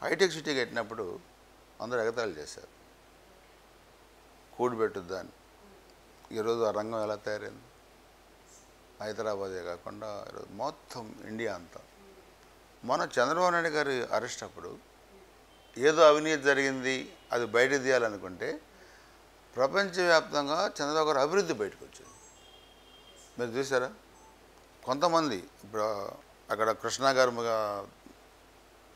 హైటెక్ సిటీ కట్టినప్పుడు అందరూ ఎగతాళి చేశారు, కూడిపెట్టుద్దని. ఈరోజు ఆ రంగం ఎలా తయారైంది? హైదరాబాదే కాకుండా ఈరోజు మొత్తం ఇండియా అంతా. మన చంద్రబాబు నాయుడు గారి అరెస్ట్ అప్పుడు ఏదో అవినీతి జరిగింది, అది బయట తీయాలనుకుంటే ప్రపంచవ్యాప్తంగా చంద్రబాబు గారు అభివృద్ధి బయటకు వచ్చింది. మీరు చూసారా? కొంతమంది ఇప్పుడు అక్కడ కృష్ణా గారు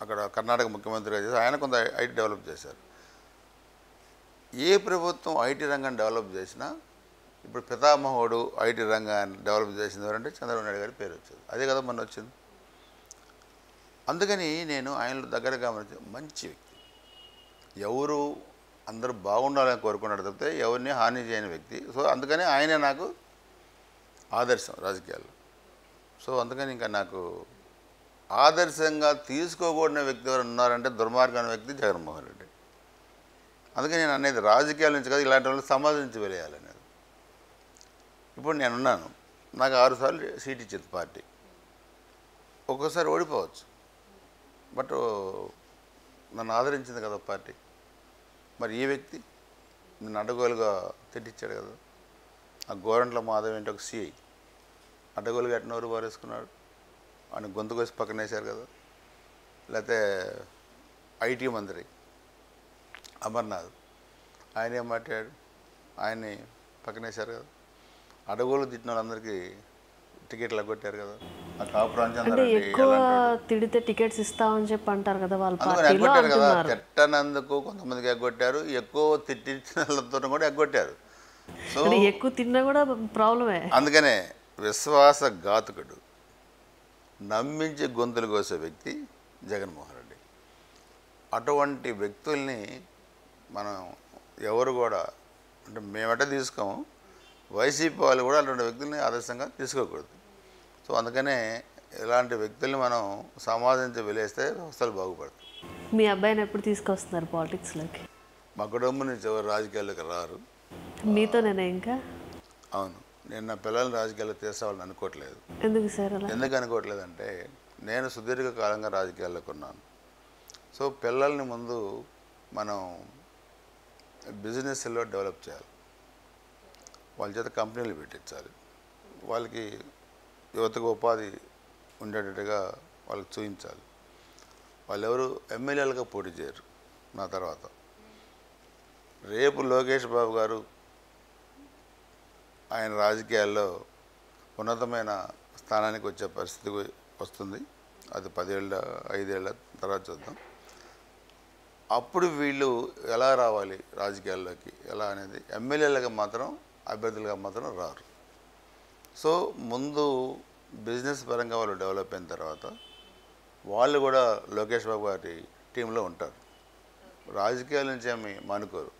అక్కడ కర్ణాటక ముఖ్యమంత్రిగా చేసి ఆయన కొంత ఐటీ డెవలప్ చేశారు. ఏ ప్రభుత్వం ఐటీ రంగాన్ని డెవలప్ చేసినా ఇప్పుడు పితామహుడు ఐటీ రంగాన్ని డెవలప్ చేసింది ఎవరంటే చంద్రబాబు నాయుడు గారి పేరు వచ్చింది. అదే కదా మొన్న వచ్చింది. అందుకని నేను ఆయన దగ్గర గమనించి మంచి వ్యక్తి, ఎవరు అందరూ బాగుండాలని కోరుకున్నాడు తప్పితే ఎవరిని హాని చేయని వ్యక్తి. సో అందుకని ఆయనే నాకు ఆదర్శం రాజకీయాల్లో. సో అందుకని ఇంకా నాకు ఆదర్శంగా తీసుకోకూడని వ్యక్తి ఎవరు ఉన్నారంటే దుర్మార్గమైన వ్యక్తి జగన్మోహన్ రెడ్డి. అందుకని నేను అనేది రాజకీయాల నుంచి కాదు, ఇలాంటి వాళ్ళు సమాజం నుంచి వెలేయాలనేది. ఇప్పుడు నేనున్నాను, నాకు 6 సార్లు సీట్ ఇచ్చేది పార్టీ. ఒక్కోసారి ఓడిపోవచ్చు, బట్ నన్ను ఆదరించింది కదా పార్టీ. మరి ఈ వ్యక్తి నన్ను అడ్డగోలుగా తిట్టించాడు కదా. ఆ గోరంట్ల మాధవ్ ఏంటి ఒక సిఐ అడ్డగోలుగా ఎట్నోరు పారేసుకున్నాడు, ఆయన గొంతు కోసి పక్కన వేశారు కదా. లేకపోతే ఐటీ మంత్రి అమర్నాథ్, ఆయన ఏం మాట్లాడాడు, ఆయన్ని పక్కన వేశారు కదా. అడగోలు తిట్టిన వాళ్ళందరికీ టికెట్లు ఎగ్గొట్టారు కదా. ఆ అంటే ఎక్కువ తిడితే టికెట్స్ ఇస్తామని చెప్పి అంటారు కదా వాళ్ళ పార్టీలో ఎగ్గొట్టారు కదా. అంటున్నారు. తిట్టనందుకు కొంతమందికి ఎగ్గొట్టారు, ఎక్కువ తిట్టించిన వాళ్ళతో కూడా ఎగ్గొట్టారు. సో అంటే ఎక్కువ తిన్నా కూడా ప్రాబ్లమే. అందుకనే విశ్వాసఘాతకుడు, నమ్మించి గొంతులు కోసే వ్యక్తి జగన్మోహన్ రెడ్డి. అటువంటి వ్యక్తుల్ని మనం ఎవరు కూడా, అంటే మేమట తీసుకోము, వైసీపీ వాళ్ళు కూడా అటువంటి వ్యక్తుల్ని ఆదర్శంగా తీసుకోకూడదు. సో అందుకనే ఇలాంటి వ్యక్తుల్ని మనం సమాధించి వెలేస్తే వ్యవస్థలు బాగుపడతాయి. మీ అబ్బాయిని ఎప్పుడు తీసుకొస్తున్నారు పాలిటిక్స్లోకి? మా కుటుంబం నుంచి ఎవరు రాజకీయాల్లోకి రారు. మీతోనేనా ఇంకా? అవును, నేను నా పిల్లల్ని రాజకీయాల్లో తీసుకోవాలని అనుకోవట్లేదు. ఎందుకు సార్ అలా? ఎందుకు అనుకోవట్లేదంటే నేను సుదీర్ఘకాలంగా రాజకీయాల్లోకి ఉన్నాను. సో పిల్లల్ని ముందు మనం బిజినెస్లో డెవలప్ చేయాలి, వాళ్ళ చేత కంపెనీలు పెట్టించాలి, వాళ్ళకి యువతకు ఉపాధి ఉండేటట్టుగా వాళ్ళకి చూపించాలి. వాళ్ళు ఎవరు ఎమ్మెల్యేలుగా పోటీ చేయరు నా తర్వాత. రేపు లోకేష్ బాబు గారు ఆయన రాజకీయాల్లో ఉన్నతమైన స్థానానికి వచ్చే పరిస్థితి వస్తుంది. అది 10 ఏళ్ళ 5 ఏళ్ళ తర్వాత చూద్దాం. అప్పుడు వీళ్ళు ఎలా రావాలి రాజకీయాల్లోకి, ఎలా అనేది ఎమ్మెల్యేలుగా మాత్రం అభ్యర్థులుగా మాత్రం రారు. సో ముందు బిజినెస్ పరంగా వాళ్ళు డెవలప్ అయిన తర్వాత వాళ్ళు కూడా లోకేష్ బాబు గారి టీంలో ఉంటారు. రాజకీయాల నుంచి ఏమి మానుకోరు,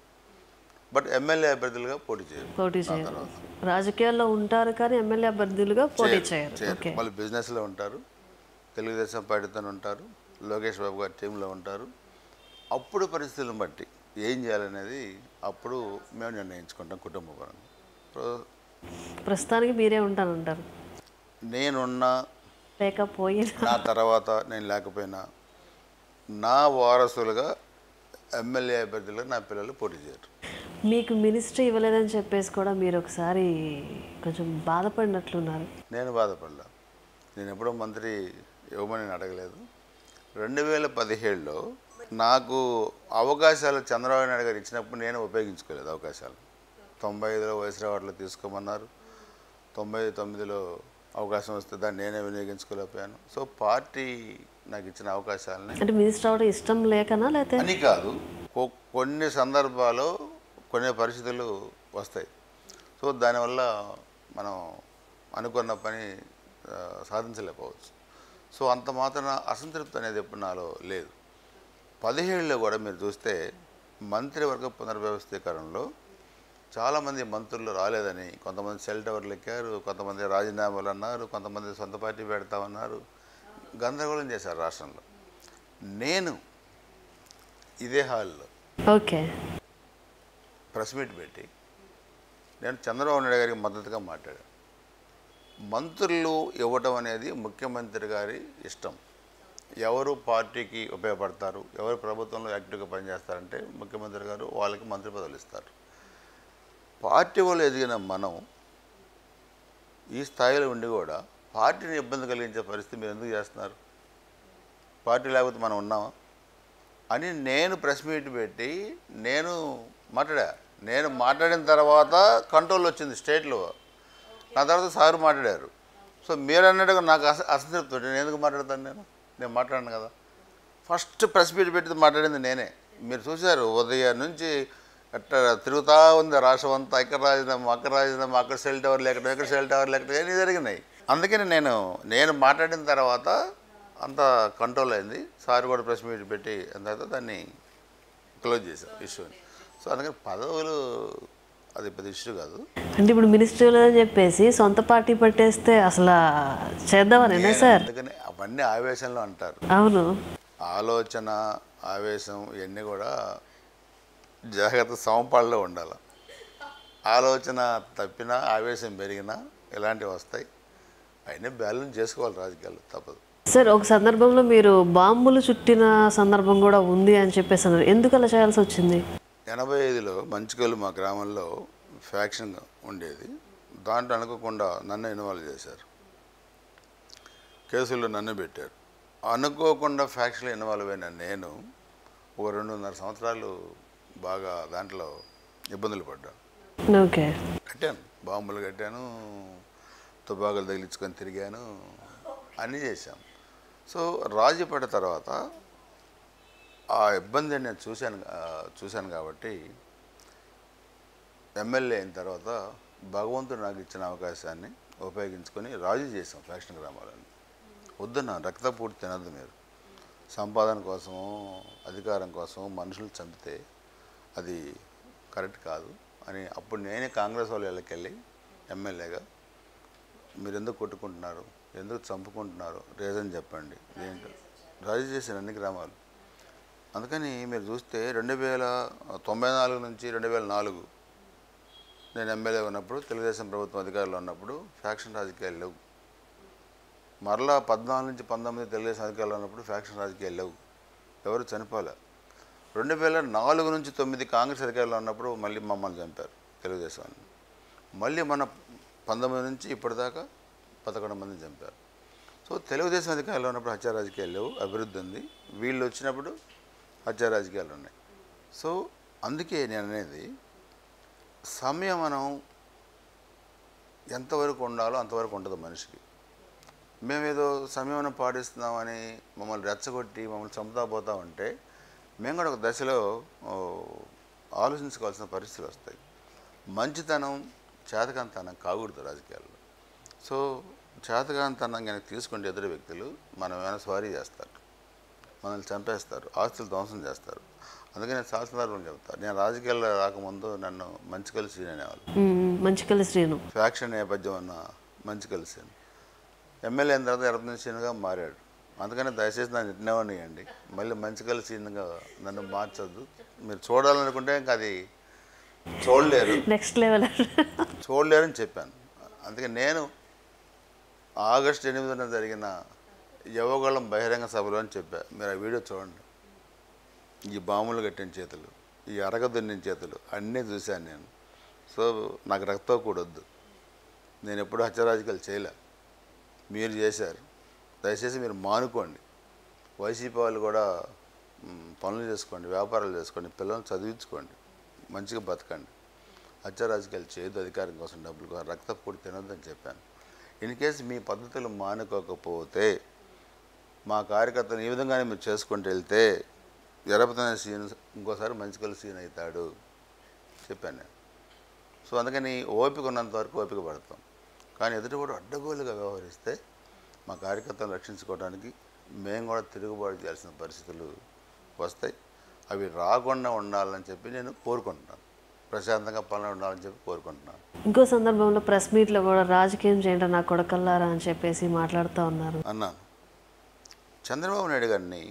బట్ ఎమ్మెల్యే అభ్యర్థులుగా పోటీ చేయరు. రాజకీయాల్లో ఉంటారు కానీ ఎమ్మెల్యే అభ్యర్థులుగా పోటీ చేయరు. వాళ్ళు బిజినెస్లో ఉంటారు, తెలుగుదేశం పార్టీతో ఉంటారు, లోకేష్ బాబు గారి టీంలో ఉంటారు. అప్పుడు పరిస్థితులను బట్టి ఏం చేయాలనేది అప్పుడు మేము నిర్ణయించుకుంటాం కుటుంబ పరంగా. ప్రస్తుతానికి మీరే ఉంటానంటారు? నేనున్నా లేకపోయినా, నా తర్వాత నేను లేకపోయినా నా వారసులుగా ఎమ్మెల్యే అభ్యర్థులుగా నా పిల్లలు పోటీ చేయరు. మీకు మినిస్ట్రీ ఇవ్వలేదని చెప్పేసి కూడా మీరు ఒకసారి కొంచెం బాధపడినట్లున్నారు. నేను బాధపడలా, నేను ఎప్పుడో మంత్రి ఇవ్వమని నేను అడగలేదు. 2017లో నాకు అవకాశాలు చంద్రబాబు నాయుడు గారు ఇచ్చినప్పుడు నేను ఉపయోగించుకోలేదు అవకాశాలు. 95లో వయసు అవార్డులో తీసుకోమన్నారు, 99లో అవకాశం వస్తే దాన్ని నేనే వినియోగించుకోలేకపోయాను. సో పార్టీ నాకు ఇచ్చిన అవకాశాలని, అంటే మినిస్టర్ అవడం ఇష్టం లేకనా లేకపోతే అని కాదు, కొన్ని సందర్భాల్లో కొన్ని పరిస్థితులు వస్తాయి. సో దానివల్ల మనం అనుకున్న పని సాధించలేకపోవచ్చు. సో అంత మాత్రాన అసంతృప్తి అనేది ఎప్పుడు నాలో లేదు. 17లో కూడా మీరు చూస్తే మంత్రివర్గ పునర్వ్యవస్థీకరణలో చాలామంది మంత్రులు రాలేదని, కొంతమంది సెల్ టవర్లు ఎక్కారు, కొంతమంది రాజీనామాలు అన్నారు, కొంతమంది సొంత పార్టీ పెడతామన్నారు, గందరగోళం చేశారు రాష్ట్రంలో. నేను ఇదే హాల్లో ప్రెస్ మీట్ పెట్టి నేను చంద్రబాబు నాయుడు గారికి మద్దతుగా మాట్లాడాను. మంత్రులు ఇవ్వటం అనేది ముఖ్యమంత్రి గారి ఇష్టం. ఎవరు పార్టీకి ఉపయోగపడతారు, ఎవరు ప్రభుత్వంలో యాక్టివ్గా పనిచేస్తారంటే ముఖ్యమంత్రి గారు వాళ్ళకి మంత్రి పదవులు ఇస్తారు. పార్టీ వాళ్ళు ఎదిగిన మనం ఈ స్థాయిలో ఉండి కూడా పార్టీని ఇబ్బంది కలిగించే పరిస్థితి మీరు ఎందుకు చేస్తున్నారు, పార్టీ లేకపోతే మనం ఉన్నామా అని నేను ప్రెస్ మీట్ పెట్టి నేను మాట్లాడిన తర్వాత కంట్రోల్ వచ్చింది స్టేట్లో. నా తర్వాత సార్ మాట్లాడారు. సో మీరు అన్నట్టుగా నాకు అసంతృప్తి ఉంటుంది. నేను ఎందుకు మాట్లాడతాను, నేను మాట్లాడాను కదా. ఫస్ట్ ప్రెస్ మీట్ పెట్టి మాట్లాడింది నేనే. మీరు చూశారు, ఉదయం నుంచి అట్లా తిరుగుతూ ఉంది రాష్ట్రం అంతా. అక్కడ రాజధాని అక్కడ సెల్ టవర్లు ఎక్కడ అన్నీ జరిగినాయి. అందుకని నేను మాట్లాడిన తర్వాత అంత కంట్రోల్ అయింది. సార్ కూడా ప్రెస్ మీట్ పెట్టి తర్వాత దాన్ని క్లోజ్ చేశారు ఇష్యూని. సో అందుకని పదవులు అది పెద్ద ఇష్యూ కాదు. అంటే ఇప్పుడు మినిస్ట్రీ లేదని చెప్పేసి సొంత పార్టీ పట్టేస్తే అసలు చేద్దామనేనా సార్? అందుకని అవన్నీ ఆవేశంలో అంటారు. అవును, ఆలోచన ఆవేశం ఇవన్నీ కూడా జాగ్రత్త సమపాళ్ళలో ఉండాలి. ఆలోచన తప్పినా ఆవేశం పెరిగినా ఇలాంటివి వస్తాయి. అయినా బ్యాలెన్స్ చేసుకోవాలి రాజకీయాలు, తప్పదు. సార్ ఒక సందర్భంలో మీరు బాంబులు చుట్టిన సందర్భం కూడా ఉంది అని చెప్పేసి అన్నారు. ఎందుకు అలా చేయాల్సి వచ్చింది? 85లో మంచికల్లు మా గ్రామంలో ఫ్యాక్షన్ ఉండేది. దాంట్లో అనుకోకుండా నన్ను ఇన్వాల్వ్ చేశారు, కేసుల్లో నన్ను పెట్టారు. అనుకోకుండా ఫ్యాక్షన్లో ఇన్వాల్వ్ అయిన నేను ఒక 2.5 సంవత్సరాలు బాగా దాంట్లో ఇబ్బందులు పడ్డాను. ఓకే. కట్టాను, బాంబులు కట్టాను, తుపాకులు తగిలించుకొని తిరిగాను, అన్నీ చేశాను. సో రాజీ పడ్డ తర్వాత ఆ ఇబ్బంది నేను చూశాను కాబట్టి ఎమ్మెల్యే అయిన తర్వాత భగవంతుడు నాకు ఇచ్చిన అవకాశాన్ని ఉపయోగించుకొని రాజీ చేసాం ఫ్యాక్షన్ గ్రామాలని. వద్దన్నా, రక్తపూర్తి తినద్దు మీరు. సంపాదన కోసమో అధికారం కోసమో మనుషులు చంపితే అది కరెక్ట్ కాదు అని అప్పుడు నేనే కాంగ్రెస్ వాళ్ళ ఇళ్ళకెళ్ళి ఎమ్మెల్యేగా మీరు ఎందుకు కొట్టుకుంటున్నారు, ఎందుకు చంపుకుంటున్నారు, రీజన్ చెప్పండి, ఏంటో రాజీ చేశాను అన్ని గ్రామాలు. అందుకని మీరు చూస్తే 1994 నుంచి 2004 నేను ఎమ్మెల్యే ఉన్నప్పుడు, తెలుగుదేశం ప్రభుత్వం అధికారంలో ఉన్నప్పుడు ఫ్యాక్షన్ రాజకీయాలు లేవు. మరలా 14 నుంచి 19 తెలుగుదేశం అధికారంలో ఉన్నప్పుడు ఫ్యాక్షన్ రాజకీయాలు లేవు, ఎవరు చనిపోలే. 2004 నుంచి 9 కాంగ్రెస్ అధికారంలో ఉన్నప్పుడు మళ్ళీ మమ్మల్ని చంపారు తెలుగుదేశాన్ని. మళ్ళీ మన 19 నుంచి ఇప్పటిదాకా 11 మందిని చంపారు. సో తెలుగుదేశం అధికారంలో ఉన్నప్పుడు హత్యా రాజకీయాలు లేవు, అభివృద్ధి ఉంది. వీళ్ళు వచ్చినప్పుడు హత్యా రాజకీయాలు ఉన్నాయి. సో అందుకే నేను అనేది, సమయం మనం ఎంతవరకు ఉండాలో అంతవరకు ఉంటుంది మనిషికి. మేమేదో సమయం పాటిస్తున్నామని మమ్మల్ని రెచ్చగొట్టి మమ్మల్ని చంపుతా పోతా ఉంటే మేము కూడా ఒక దశలో ఆలోచించుకోవాల్సిన పరిస్థితులు వస్తాయి. మంచితనం చేతకాంతనం కాకూడదు రాజకీయాల్లో. సో చేతకాంతనం కనుక తీసుకుంటే ఎదురు వ్యక్తులు మనం ఏమైనా స్వారీ చేస్తారు, మనల్ని చంపేస్తారు, ఆస్తులు ధ్వంసం చేస్తారు. అందుకని నేను చాలా సందర్భంలో చెప్తాను. నేను రాజకీయాల్లో రాకముందు నన్ను మంచికల్లి శ్రీను అనేవాళ్ళు. మంచికల్లి శ్రీను ఫ్యాక్షన్ నేపథ్యం ఉన్న మంచికల్లి శ్రీను ఎమ్మెల్యే అయిన తర్వాత ఎర్రపతిని శ్రీనుగా మారాడు. అందుకని దయచేసి నన్ను ఇట్నేవాడియండి, మళ్ళీ మంచికల్లి శ్రీనుగా నన్ను మార్చొద్దు. మీరు చూడాలనుకుంటే ఇంకా అది చూడలేరు, నెక్స్ట్ లెవెల్ చూడలేరని చెప్పాను. అందుకే నేను ఆగస్టు 8న జరిగిన యువగళం బహిరంగ సభలో అని చెప్పా. మీరు ఆ వీడియో చూడండి. ఈ బాంబులు కట్టిన చేతులు, ఈ అరగదున్నిన చేతులు అన్నీ చూశాను నేను. సో నాకు రక్తం కూడొద్దు, నేను ఎప్పుడూ హత్యారాజకీయాలు చేయలే, మీరు చేశారు. దయచేసి మీరు మానుకోండి. వైసీపీ వాళ్ళు కూడా పనులు చేసుకోండి, వ్యాపారాలు చేసుకోండి, పిల్లల్ని చదివించుకోండి, మంచిగా బతకండి. హత్యారాజకీయాలు చేయొద్దు, అధికారం కోసం డబ్బులు కోసం రక్తపూడి తినొద్దని చెప్పాను. ఇన్ కేసు మీ పద్ధతులు మానుకోకపోతే మా కార్యకర్తలు ఈ విధంగానే మీరు చేసుకుంటూ వెళ్తే ఎర్రపతిని సీన్ ఇంకోసారి మంచికల్లి సీన్ అవుతాడు చెప్పాను నేను. సో అందుకని ఓపిక ఉన్నంత వరకు ఓపిక పడతాం. కానీ ఎదుటి కూడా అడ్డగోలుగా వ్యవహరిస్తే మా కార్యకర్తలను రక్షించుకోవడానికి మేము కూడా తిరుగుబాటు చేయాల్సిన పరిస్థితులు వస్తాయి. అవి రాకుండా ఉండాలని చెప్పి నేను కోరుకుంటున్నాను. ప్రశాంతంగా పాలన ఉండాలని చెప్పి కోరుకుంటున్నాను. ఇంకో సందర్భంలో ప్రెస్ మీట్లో కూడా రాజకీయం చేయండి నా కొడకల్లారా అని చెప్పేసి మాట్లాడుతూ ఉన్నారు అన్నాను. చంద్రబాబు నాయుడు గారిని,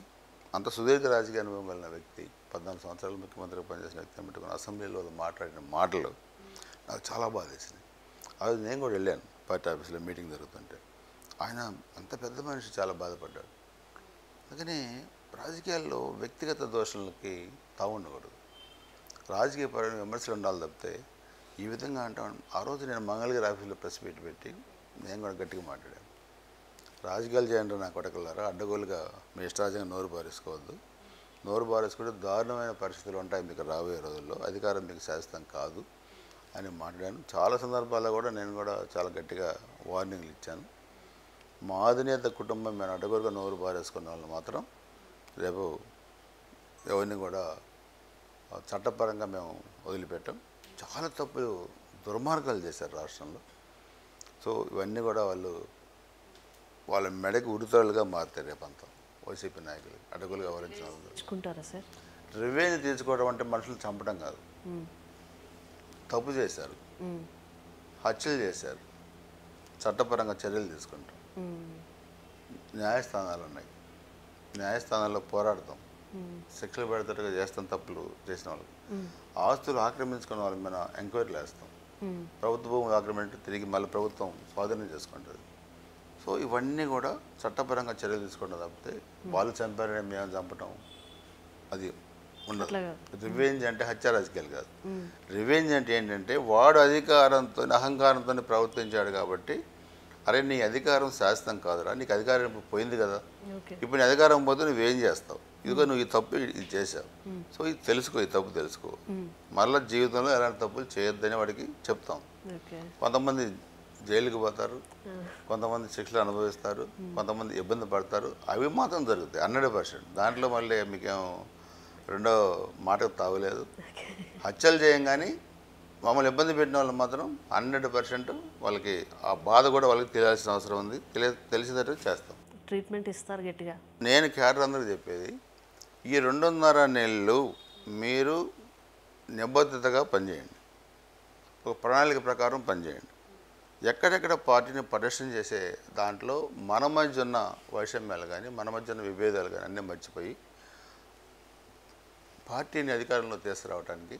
అంత సుదీర్ఘ రాజకీయ అనుభవం కలిగిన వ్యక్తి, 14 సంవత్సరాలు ముఖ్యమంత్రిగా పనిచేసిన వ్యక్తిని పెట్టుకుని అసెంబ్లీలో మాట్లాడిన మాటలు నాకు చాలా బాధేసినాయి. ఆ రోజు నేను కూడా వెళ్ళాను, పార్టీ ఆఫీస్లో మీటింగ్ జరుగుతుంటే. ఆయన అంత పెద్ద మనిషి చాలా బాధపడ్డాడు. అందుకని రాజకీయాల్లో వ్యక్తిగత దోషాలకి తావు ఉండకూడదు, రాజకీయపరమైన విమర్శలు ఉండాలి తప్పితే ఈ విధంగా అంటాం. ఆ రోజు నేను మంగళగిరి ఆఫీస్లో ప్రెస్ మీట్ పెట్టి నేను కూడా గట్టిగా మాట్లాడాను. రాజకీయాలు చేయండి నా కొడకల్లారా, అడ్డగోలుగా మీ ఇష్టాజంగా నోరు బారేసుకోవద్దు. నోరు బారేసుకుంటే దారుణమైన పరిస్థితులు ఉంటాయి మీకు రాబోయే రోజుల్లో, అధికారం మీకు శాశ్వతం కాదు అని మాట్లాడాను. చాలా సందర్భాల్లో కూడా నేను కూడా చాలా గట్టిగా వార్నింగ్లు ఇచ్చాను. మా అధినేత కుటుంబం మేము అడ్డగోలుగా నోరు బారేసుకున్న వాళ్ళు మాత్రం రేపు ఎవరిని కూడా చట్టపరంగా మేము వదిలిపెట్టాం. చాలా తప్పులు దుర్మార్గాలు చేశారు రాష్ట్రంలో. సో ఇవన్నీ కూడా వాళ్ళ మెడకి ఉరితాళ్ళుగా మారుతారు రేపంతా వైసీపీ నాయకులు అడ్డగోలుగా వ్యవహరించారు. సార్ రివెంజ్ తీర్చుకోవడం అంటే మనుషులు చంపడం కాదు. తప్పు చేశారు, హత్యలు చేశారు, చట్టపరంగా చర్యలు తీసుకుంటాం. న్యాయస్థానాలు ఉన్నాయి, న్యాయస్థానాల్లో పోరాడతాం, శిక్షలు పెడతారుగా చేస్తాం తప్పులు చేసిన వాళ్ళకి. ఆస్తులు ఆక్రమించుకున్న వాళ్ళ మీద ఎంక్వైరీలు వేస్తాం. ప్రభుత్వ భూములు ఆక్రమించి తిరిగి మళ్ళీ ప్రభుత్వం స్వాధీనం చేసుకుంటుంది. సో ఇవన్నీ కూడా చట్టపరంగా చర్యలు తీసుకుంటాం తప్పితే వాళ్ళు చంపారని మేము చంపటం అది ఉండదు. రివెంజ్ అంటే హత్య రాజకీయాలు కాదు. రివెంజ్ అంటే ఏంటంటే వాడు అహంకారంతో ప్రవర్తించాడు కాబట్టి అరే నీ అధికారం శాశ్వతం కాదురా, నీకు అధికారం ఇప్పుడు పోయింది కదా, ఇప్పుడు నీ అధికారం పోతే నువ్వేం చేస్తావు, ఇదిగో నువ్వు ఈ తప్పు ఇది చేసావు, సో ఇది తెలుసుకో, ఈ తప్పు తెలుసుకో, మళ్ళీ జీవితంలో ఎలాంటి తప్పులు చేయొద్దని వాడికి చెప్తాం. కొంతమంది జైలుకి పోతారు, కొంతమంది శిక్షలు అనుభవిస్తారు, కొంతమంది ఇబ్బంది పడతారు, అవి మాత్రం జరుగుతాయి 100%. దాంట్లో మళ్ళీ మీకేం రెండో మాటకు తాగలేదు. హత్యలు చేయం కానీ మమ్మల్ని ఇబ్బంది పెట్టిన వాళ్ళు మాత్రం 100% వాళ్ళకి ఆ బాధ కూడా వాళ్ళకి తెలియాల్సిన అవసరం ఉంది. తెలిసినట్టు చేస్తాం. ట్రీట్మెంట్ ఇస్తారు గట్టిగా. నేను క్యాడర్ అందరూ చెప్పేది ఈ 2.5 నెలలు మీరు నిబద్ధతగా పనిచేయండి, ఒక ప్రణాళిక ప్రకారం పనిచేయండి. ఎక్కడెక్కడ పార్టీని ప్రదర్శన చేసే దాంట్లో మన మధ్య ఉన్న వైషమ్యాలు కానీ మన మధ్య ఉన్న విభేదాలు కానీ అన్నీ మర్చిపోయి పార్టీని అధికారంలో తీసుకురావడానికి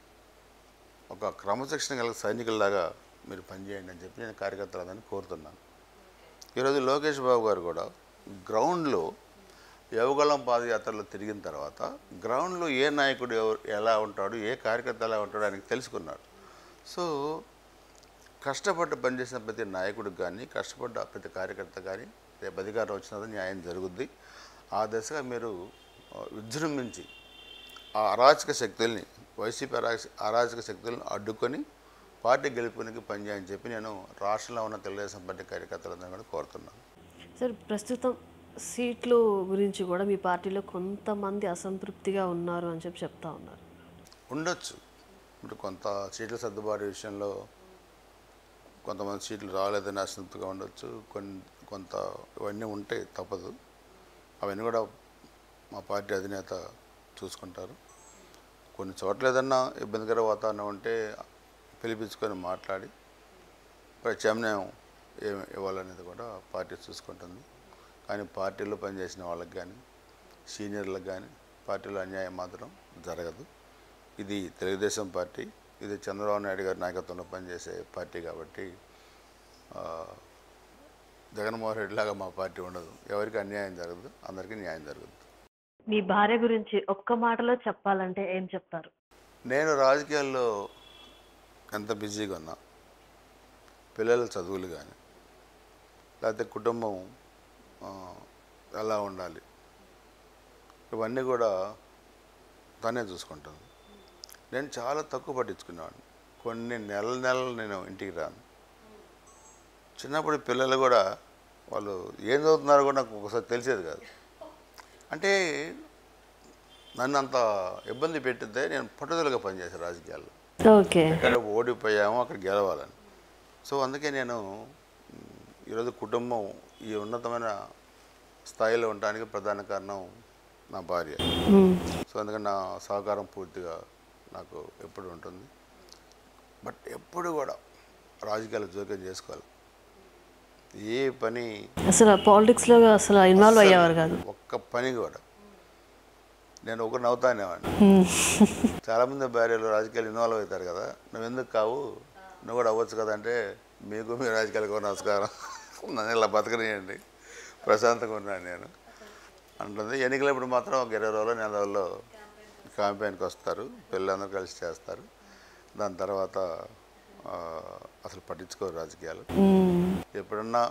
ఒక క్రమశిక్షణ కలిగిన సైనికుల్లాగా మీరు పనిచేయండి అని చెప్పి నేను కార్యకర్తలందరినీ కోరుతున్నాను. ఈరోజు లోకేష్ బాబు గారు కూడా గ్రౌండ్లో యువగళం పాదయాత్రలో తిరిగిన తర్వాత గ్రౌండ్లో ఏ నాయకుడు ఎలా ఉంటాడు, ఏ కార్యకర్త ఎలా ఉంటాడో ఆయనకి తెలుసుకున్నాడు. సో కష్టపడ్డ పనిచేసిన ప్రతి నాయకుడికి కానీ కష్టపడ్డ ప్రతి కార్యకర్త కానీ రేపు అధికారం వచ్చిన న్యాయం జరుగుద్ది. ఆ దశగా మీరు విజృంభించి ఆ అరాచక శక్తుల్ని వైసీపీ అరాచక శక్తులను అడ్డుకొని పార్టీ గెలుపునికి పనిచేయని చెప్పి నేను రాష్ట్రంలో ఉన్న తెలుగుదేశం పార్టీ కార్యకర్తలందరూ కూడా కోరుతున్నాను. సార్ ప్రస్తుతం సీట్లు గురించి కూడా మీ పార్టీలో కొంతమంది అసంతృప్తిగా ఉన్నారు అని చెప్పి చెప్తా ఉన్నారు. ఉండొచ్చు, ఇప్పుడు కొంత సీట్ల సర్దుబాటు విషయంలో కొంతమంది సీట్లు రాలేదని అసంతృప్తిగా ఉండొచ్చు, కొంత ఇవన్నీ ఉంటే తప్పదు. అవన్నీ కూడా మా పార్టీ అధినేత చూసుకుంటారు. కొన్ని చోట్ల ఏదన్నా ఇబ్బందికర వాతావరణం ఉంటే పిలిపించుకొని మాట్లాడి ప్రత్యామ్నాయం ఏమి ఇవ్వాలనేది కూడా పార్టీ చూసుకుంటుంది. కానీ పార్టీలో పనిచేసిన వాళ్ళకి కానీ సీనియర్లకు కానీ పార్టీలో అన్యాయం మాత్రం జరగదు. ఇది తెలుగుదేశం పార్టీ, ఇది చంద్రబాబు నాయుడు గారి నాయకత్వంలో పనిచేసే పార్టీ కాబట్టి జగన్మోహన్ రెడ్డి లాగా మా పార్టీ ఉండదు. ఎవరికి అన్యాయం జరగదు, అందరికీ న్యాయం జరుగుతుంది. మీ భార్య గురించి ఒక్క మాటలో చెప్పాలంటే ఏం చెప్తారు? నేను రాజకీయాల్లో ఎంత బిజీగా ఉన్నా, పిల్లల చదువులు కానీ లేకపోతే కుటుంబం ఎలా ఉండాలి ఇవన్నీ కూడా తనే చూసుకుంటుంది. నేను చాలా తక్కువ పట్టించుకునేవాడిని. కొన్ని నెలలు నేను ఇంటికి రాను. చిన్నప్పుడు పిల్లలు కూడా వాళ్ళు ఏం చదువుతున్నారో కూడా నాకు ఒకసారి తెలిసేది కాదు. అంటే నన్ను అంత ఇబ్బంది పెట్టితే నేను పట్టుదలగా పనిచేశాను రాజకీయాల్లో. ఓకే, ఎక్కడ ఓడిపోయామో అక్కడ గెలవాలని. సో అందుకే నేను ఈరోజు కుటుంబం ఈ ఉన్నతమైన స్థాయిలో ఉండడానికి ప్రధాన కారణం నా భార్య. సో అందుకని నా సహకారం పూర్తిగా నాకు ఎప్పుడు ఉంటుంది. బట్ ఎప్పుడు కూడా రాజకీయాలు జోక్యం చేసుకోవాలి. ఏ పని అసలు పాలిటిక్స్లో అసలు ఇన్వాల్వ్ అయ్యేవారు కాదు. ఒక్క పని కూడా నేను ఒకరిని అవుతానేవాడిని. చాలామంది భార్యలు రాజకీయాలు ఇన్వాల్వ్ అవుతారు కదా, నువ్వు ఎందుకు కావు, నువ్వు కూడా అవ్వచ్చు కదా అంటే మీకు మీ రాజకీయాలకు నమస్కారం, నన్ను ఇలా బతకనియండి, ప్రశాంతంగా ఉన్నాను నేను అంటుంది. ఎన్నికలప్పుడు మాత్రం ఒక 20 రోజులు 4 రోజుల్లో క్యాంపెయిన్కి వస్తారు, పిల్లలందరూ కలిసి చేస్తారు. దాని తర్వాత అసలు పట్టించుకోరు రాజకీయాలు. ఎప్పుడన్నా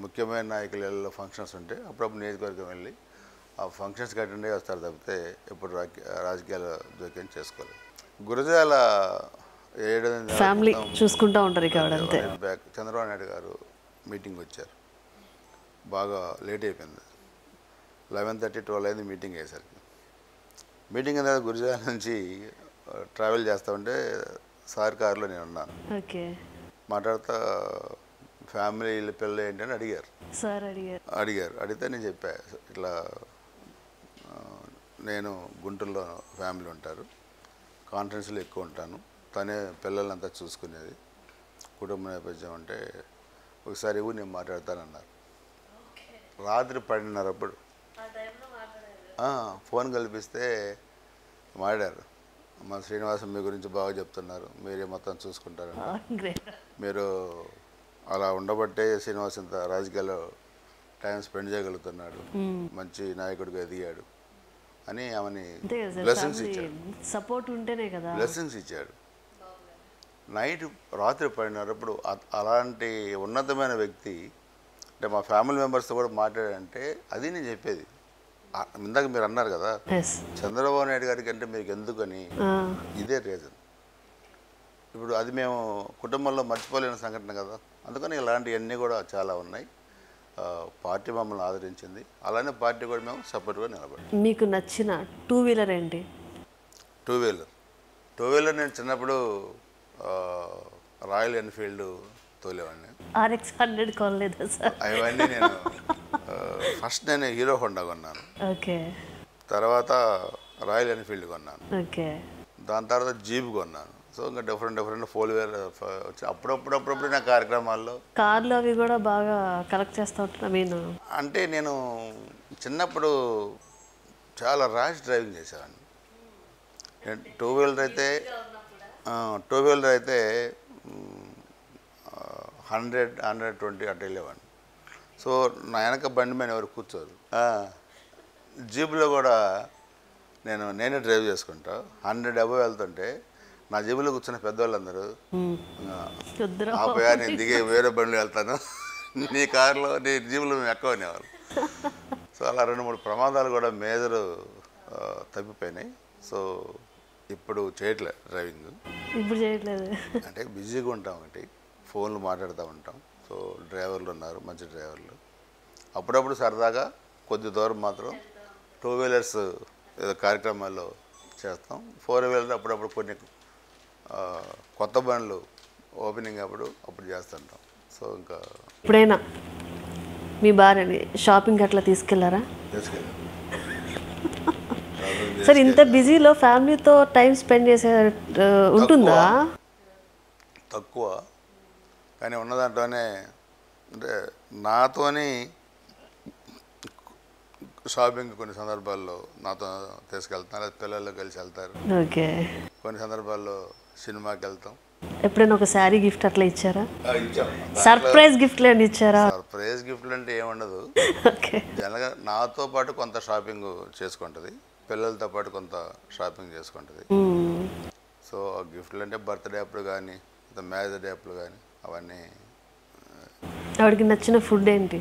ముఖ్యమైన నాయకుల ఫంక్షన్స్ ఉంటే అప్పుడప్పుడు నియోజకవర్గం వెళ్ళి ఆ ఫంక్షన్స్కి అటెండ్ అయ్యి వస్తారు తప్పితే ఎప్పుడు రాజకీయాల జోక్యం చేసుకోలేదు. గురజాల 7 ఫ్యామిలీ చూసుకుంటూ ఉంటారు. బ్యాక్ చంద్రబాబు నాయుడు గారు మీటింగ్ వచ్చారు, బాగా లేట్ అయిపోయింది, 11:30 12 అయింది మీటింగ్ అయ్యేసరికి. మీటింగ్ అనేది గురజాల నుంచి ట్రావెల్ చేస్తూ ఉంటే సార్ కారులో నేను ఉన్నాను. మాట్లాడుతా ఫ్యామిలీ పిల్లలు ఏంటని అడిగారు. అడిగితే నేను చెప్పా, ఇట్లా నేను గుంటూరులో ఫ్యామిలీ ఉంటారు, కాన్ఫరెన్స్లో ఎక్కువ ఉంటాను, తనే పిల్లలంతా చూసుకునేది, కుటుంబ నేపథ్యం అంటే ఒకసారి నేను మాట్లాడతానన్నారు. రాత్రి 10:30 అప్పుడు ఫోన్ కల్పిస్తే మాట్లాడారు. మా శ్రీనివాసం మీ గురించి బాగా చెప్తున్నారు, మీరే మొత్తం చూసుకుంటారు, గ్రేట్. మీరు అలా ఉండబట్టే శ్రీనివాస్ ఇంత రాజకీయాల్లో టైం స్పెండ్ చేయగలుగుతున్నాడు, మంచి నాయకుడిగా ఎదిగాడు అని ఆమెని అంతే కదా సార్, బ్లెస్సింగ్స్ ఫ్యామిలీ ఇచ్చాడు. సపోర్ట్ ఉంటేనే కదా. బ్లెస్సింగ్స్ ఇచ్చాడు. రాత్రి 10:30 అలాంటి ఉన్నతమైన వ్యక్తి అంటే మా ఫ్యామిలీ మెంబర్స్తో కూడా మాట్లాడంటే అది నేను చెప్పేది. ఇందాక మీరు అన్నారు కదా ఎస్. చంద్రబాబు నాయుడు గారికి అంటే మీకు ఎందుకని, ఇదే రీజన్. ఇప్పుడు అది మేము కుటుంబంలో మర్చిపోలేని సంఘటన కదా, అందుకని ఇలాంటివన్నీ కూడా చాలా ఉన్నాయి. పార్టీ మమ్మల్ని ఆదరించింది, అలానే పార్టీ కూడా మేము సపోర్ట్గా నిలబడి. మీకు నచ్చిన టూ వీలర్ ఏంటి? టూ వీలర్ నేను చిన్నప్పుడు రాయల్ ఎన్ఫీల్డ్ తోలేవాడిని. RX 100 కొనలేదా సార్? అవన్నీ నేను ఫస్ట్ నేను హీరో హోండా కొన్నాను, ఓకే తర్వాత రాయల్ ఎన్ఫీల్డ్ కొన్నాను, ఓకే. దాని తర్వాత జీప్ కొన్నాను. సో ఇంకా డిఫరెంట్ 4 వీలర్ వచ్చి అప్పుడప్పుడు నా కార్యక్రమాల్లో కార్లు అవి కూడా బాగా కలెక్ట్ చేస్తూ ఉంటాను. నేను అంటే నేను చిన్నప్పుడు చాలా ర్యాష్ డ్రైవింగ్ చేసేవాడిని. టూ వీలర్ అయితే 100-120 అటు వెళ్ళేవాడిని. సో నా వెనక బండి మీద ఎవరు కూర్చోరు. జీబులో కూడా నేనే డ్రైవ్ చేసుకుంటా. 100 అబవ్ వెళ్తుంటే నా జీబులో కూర్చున్న పెద్దవాళ్ళందరూ ఆపయా నేను దిగే వేరే బండ్లు వెళ్తాను, నీ కారులో నీ జీబులో మేము ఎక్కవనేవాళ్ళు. సో అలా 2-3 ప్రమాదాలు కూడా మేజర్ తప్పిపోయినాయి. సో ఇప్పుడు చేయట్లేదు డ్రైవింగ్. ఇప్పుడు చేయట్లేదు అంటే బిజీగా ఉంటాం, ఒకటి ఫోన్లు మాట్లాడుతూ ఉంటాం. సో డ్రైవర్లు ఉన్నారు, మంచి డ్రైవర్లు. అప్పుడప్పుడు సరదాగా కొద్ది దూరం మాత్రం టూ వీలర్స్ ఏదో కార్యక్రమాల్లో చేస్తాం. 4 వీలర్ అప్పుడప్పుడు కొన్ని కొత్త బండ్లు ఓపెనింగ్ అప్పుడు చేస్తుంటాం. సో ఇంకా ఎప్పుడైనా మీ భార్యని షాపింగ్ అట్లా తీసుకెళ్లారా? తీసుకెళ్ళాం. సార్ ఇంత బిజీలో ఫ్యామిలీతో టైం స్పెండ్ చేసే ఉంటుందా? తక్కువ, కానీ ఉన్న దాంట్లోనే అంటే నాతోని షాపింగ్ కొన్ని సందర్భాల్లో నాతో తీసుకెళ్తాను, లేదా పిల్లలు కలిసి వెళ్తారు. ఓకే. కొన్ని సందర్భాల్లో సినిమాకి వెళ్తాం. ఎప్పుడైనా ఒక శారీ గిఫ్ట్ అట్లా ఇచ్చారా? ఇచ్చాం. సర్ప్రైజ్ గిఫ్ట్లు అని ఇచ్చారా? సర్ప్రైజ్ గిఫ్ట్లు అంటే ఏముండదు. ఓకే. జనరల్గా నాతో పాటు కొంత షాపింగ్ చేసుకుంటుంది, పిల్లలతో పాటు కొంత షాపింగ్ చేసుకుంటుంది. సో గిఫ్ట్లు అంటే బర్త్డే అప్పుడు కానీ మ్యారేజ్ డే అప్పుడు కానీ అవన్నీ. ఆవిడకి నచ్చిన ఫుడ్ ఏంటి?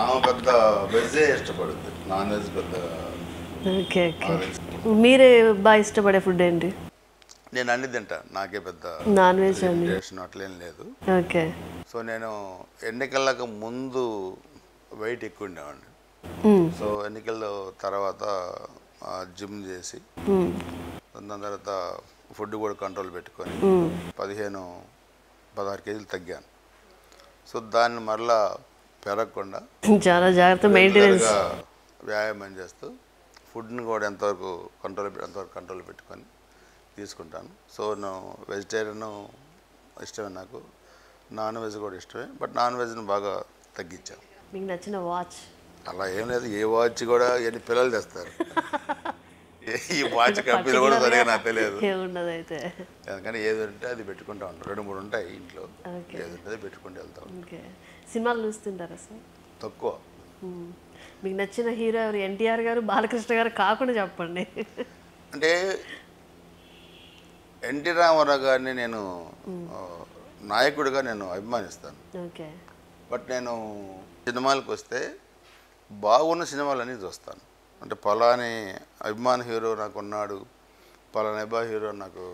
ఆమె పెద్ద వెజ్జే ఇష్టపడుతుంది, నాన్ వెజ్ పెద్ద. Okay okay. మీరే బాగా ఇష్టపడే ఫుడ్ ఏంటి? నేను అన్ని తింటా, నాకే పెద్ద నాన్ వెజ్ అండి అట్లేం లేదు. ఓకే. సో నేను ఎన్నికలకు ముందు వెయిట్ ఎక్కువ ఉండేవాడిని. సో ఎన్నికల తర్వాత జిమ్ చేసి దాని తర్వాత ఫుడ్ కూడా కంట్రోల్ పెట్టుకొని 15-16 కేజీలు తగ్గాను. సో దాన్ని మరలా పెరగకుండా చాలా జాగ్రత్త మెయింటెనెన్స్, వ్యాయామం చేస్తూ ఫుడ్ని కూడా ఎంతవరకు కంట్రోల్ పెట్టుకొని తీసుకుంటాను. సో వెజిటేరియన్ ఇష్టమే, నాకు నాన్ వెజ్ కూడా ఇష్టమే. బట్ నాన్ వెజ్ని బాగా తగ్గించాను. మీకు నచ్చిన వాచ్? అలా ఏం లేదు, ఏ వాచ్ కూడా ఎన్ని పిల్లలు తెస్తారు, ఈ వాచ్ కంపెనీలో కూడా సరిగా నాకు తెలియదు. ఏముండదు అయితే. ఎందుకంటే ఏది ఉంటే అది పెట్టుకుంటా ఉంటాం, 2-3 ఉంటాయి ఇంట్లో, ఏది ఉంటే పెట్టుకుంటూ వెళ్తాం. ఓకే. సినిమాలు చూస్తుంటారా సార్? తక్కువ. మీకు నచ్చిన హీరో ఎవరు? NTR గారు, బాలకృష్ణ గారు కాకుండా చెప్పండి. అంటే ఎన్టీ రామారావు గారిని నేను నాయకుడిగా నేను అభిమానిస్తాను. ఓకే. బట్ నేను సినిమాలకు వస్తే బాగున్న సినిమాలన్నీ చూస్తాను. అంటే పలాని అభిమాన హీరో నాకు ఉన్నాడు, పలానా హీరో నాకు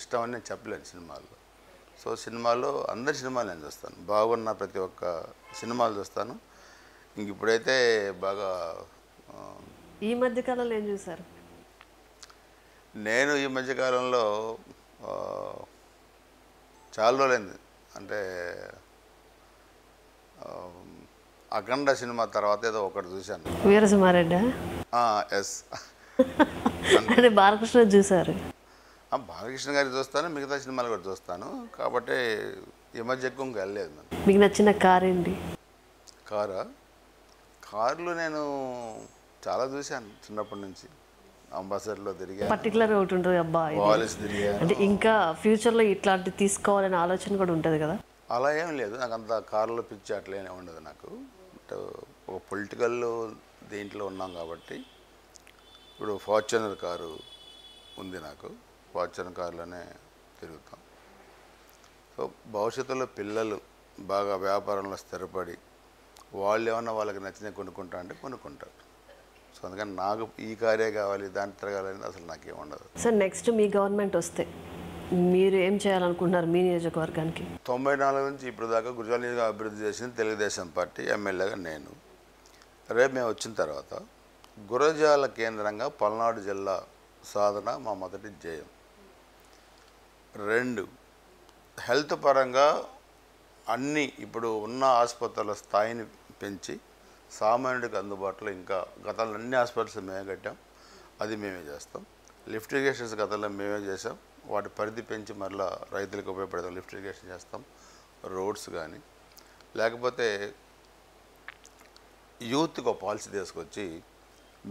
ఇష్టం అని నేను చెప్పలేను సినిమాల్లో. సో సినిమాల్లో అందరి సినిమాలు నేను చూస్తాను, బాగున్న ప్రతి ఒక్క సినిమాలు చూస్తాను. ఇంక ఇప్పుడైతే బాగా ఈ మధ్యకాలంలో ఏం చూసారు? నేను ఈ మధ్యకాలంలో చాలా రోజులైంది, అంటే అఖండ సినిమా తర్వాత ఏదో ఒకటి చూశాను, వీరసింహారెడ్డి. ఎస్. అంటే బాలకృష్ణ చూసారు? బాలకృష్ణ గారి చూస్తాను, మిగతా సినిమాలు కూడా చూస్తాను. కాబట్టి ఈ మధ్య ఎక్కువ ఇంకా వెళ్ళలేదు. మీకు నచ్చిన కార్ ఏంటి? కార్లు నేను చాలా చూశాను చిన్నప్పటి నుంచి. అంబాసిడర్లో తిరిగా, పర్టికులర్ ఒకటి ఉంటుంది అబ్బా ఇది. వాలిస్ తిరిగా. అంటే ఇంకా ఫ్యూచర్లో ఇట్లాంటివి తీసుకోవాలనే ఆలోచన కూడా ఉంటుంది కదా. అలా ఏం లేదు, నాకు అంత కారులో పిచ్చి అట్లనే ఉండదు నాకు. బట్ ఒక పొలిటికల్ దీంట్లో ఉన్నాం కాబట్టి ఇప్పుడు ఫార్చునర్ కారు ఉంది నాకు, ఫార్చునర్ కారులోనే తిరుగుతాం. సో భవిష్యత్తులో పిల్లలు బాగా వ్యాపారంలో స్థిరపడి వాళ్ళు ఏమన్నా వాళ్ళకి నచ్చినవి కొనుక్కుంటా అంటే కొనుక్కుంటారు. సో అందుకని నాకు ఈ కారే కావాలి, దాన్ని తిరగాలని అసలు నాకేం ఉండదు. సార్ నెక్స్ట్ మీ గవర్నమెంట్ వస్తే మీరు ఏం చేయాలనుకుంటున్నారు మీ నియోజకవర్గానికి? 94 నుంచి ఇప్పుడు దాకా గురజాల నియోజకవర్గం అభివృద్ధి చేసింది తెలుగుదేశం పార్టీ, ఎమ్మెల్యేగా నేను. రేపు మేము వచ్చిన తర్వాత గురజాల కేంద్రంగా పల్నాడు జిల్లా సాధన మా మొదటి ధ్యేయం. 2, హెల్త్ పరంగా అన్నీ ఇప్పుడు ఉన్న ఆసుపత్రుల స్థాయిని పెంచి సామాన్యుడికి అందుబాటులో, ఇంకా గతంలో అన్ని హాస్పిటల్స్ మేమే కట్టాం, అది మేమే చేస్తాం. లిఫ్ట్ ఇరిగేషన్స్ గతంలో మేమే చేసాం, వాటి పరిధి పెంచి మళ్ళీ రైతులకు ఉపయోగపడతాం, లిఫ్ట్ ఇరిగేషన్ చేస్తాం. రోడ్స్ కానీ లేకపోతే యూత్కి ఒక పాలసీ తీసుకొచ్చి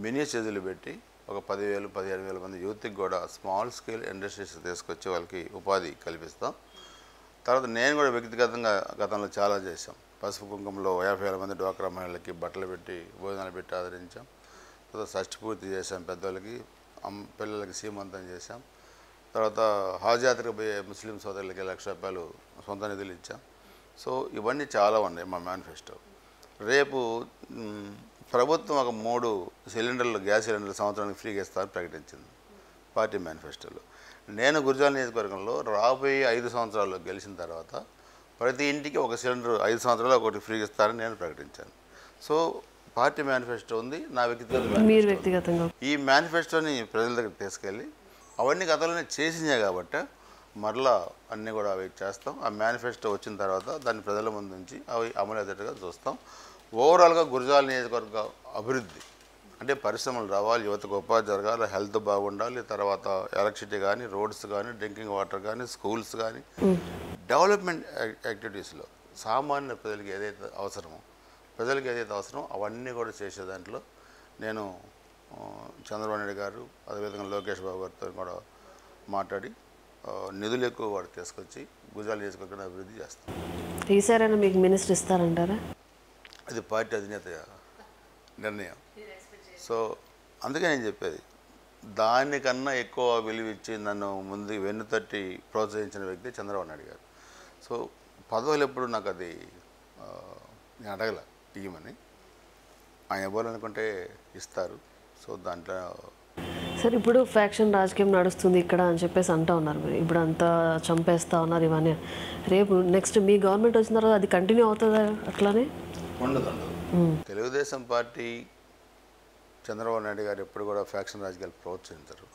మినీ చేతులు పెట్టి ఒక 10,000 15,000 మంది యూత్కి కూడా స్మాల్ స్కేల్ ఇండస్ట్రీస్ తీసుకొచ్చి వాళ్ళకి ఉపాధి కల్పిస్తాం. తర్వాత నేను కూడా వ్యక్తిగతంగా గతంలో చాలా చేశాం. పసుపు కుంకుమలో 50,000 మంది డ్వాక్రా మహిళలకి బట్టలు పెట్టి భోజనాలు పెట్టి ఆదరించాం. తర్వాత షష్ఠి పూర్తి చేశాం, పెద్దోళ్ళకి పిల్లలకి సీమంతం చేశాం. తర్వాత హాజయాత్రకు పోయే ముస్లిం సోదరులకి 1,00,000 రూపాయలు సొంత నిధులు ఇచ్చాం. సో ఇవన్నీ చాలా ఉన్నాయి మా మేనిఫెస్టో. రేపు ప్రభుత్వం ఒక 3 సిలిండర్లు, గ్యాస్ సిలిండర్లు సంవత్సరానికి ఫ్రీగా ఇస్తారని ప్రకటించింది పార్టీ మేనిఫెస్టోలో. నేను గురజాల నియోజకవర్గంలో రాబోయే 5 సంవత్సరాల్లో గెలిచిన తర్వాత ప్రతి ఇంటికి ఒక సిలిండర్ 5 సంవత్సరాలు ఒకటి ఫ్రీగా ఇస్తారని నేను ప్రకటించాను. సో పార్టీ మేనిఫెస్టో ఉంది, నా వ్యక్తిగతంగా ఈ మేనిఫెస్టోని ప్రజల దగ్గర తీసుకెళ్ళి అవన్నీ గతంలోనే చేసినాయి కాబట్టి మరలా అన్నీ కూడా అవి చేస్తాం. ఆ మేనిఫెస్టో వచ్చిన తర్వాత దాన్ని ప్రజల ముందు నుంచి అవి అమలయ్యేటట్టుగా చూస్తాం. ఓవరాల్గా గురజాల నియోజకవర్గ అభివృద్ధి అంటే పరిశ్రమలు రావాలి, యువతకు ఉపాధి జరగాలి, హెల్త్ బాగుండాలి, తర్వాత ఎలక్ట్రిసిటీ కానీ, రోడ్స్ కానీ, డ్రింకింగ్ వాటర్ కానీ, స్కూల్స్ కానీ, డెవలప్మెంట్ యాక్టివిటీస్లో సామాన్య ప్రజలకి ఏదైతే అవసరమో అవన్నీ కూడా చేసే దాంట్లో నేను చంద్రబాబు నాయుడు గారు అదేవిధంగా లోకేష్ బాబు గారితో కూడా మాట్లాడి నిధులు ఎక్కువ వాడు తీసుకొచ్చి గురజాల నియోజకవర్గాన్ని అభివృద్ధి చేస్తాం. ఈసారైనా మీకు మినిస్టర్ ఇస్తారంటారా? అది పార్టీ అధినేత నిర్ణయం. సో అందుకే నేను చెప్పేది, దానికన్నా ఎక్కువ విలువ ఇచ్చి నన్ను ముందు వెన్నుతట్టి ప్రోత్సహించిన వ్యక్తి చంద్రబాబు నాయుడు గారు. సో పదవులు ఎప్పుడు నాకు అది నేను అడగల ఇవ్వమని, ఆయన ఇవ్వాలనుకుంటే ఇస్తారు. సో దాంట్లో సార్ ఇప్పుడు ఫ్యాక్షన్ రాజకీయం నడుస్తుంది ఇక్కడ అని చెప్పేసి అంటూ ఉన్నారు, మీరు ఇప్పుడు అంతా చంపేస్తా ఉన్నారు ఇవన్నీ. రేపు నెక్స్ట్ మీ గవర్నమెంట్ వచ్చిన తర్వాత అది కంటిన్యూ అవుతుందా? అట్లానే ఉండదు. తెలుగుదేశం పార్టీ చంద్రబాబు నాయుడు గారు ఎప్పుడు కూడా ఫ్యాక్షన్ రాజకీయాలు ప్రోత్సహించరు.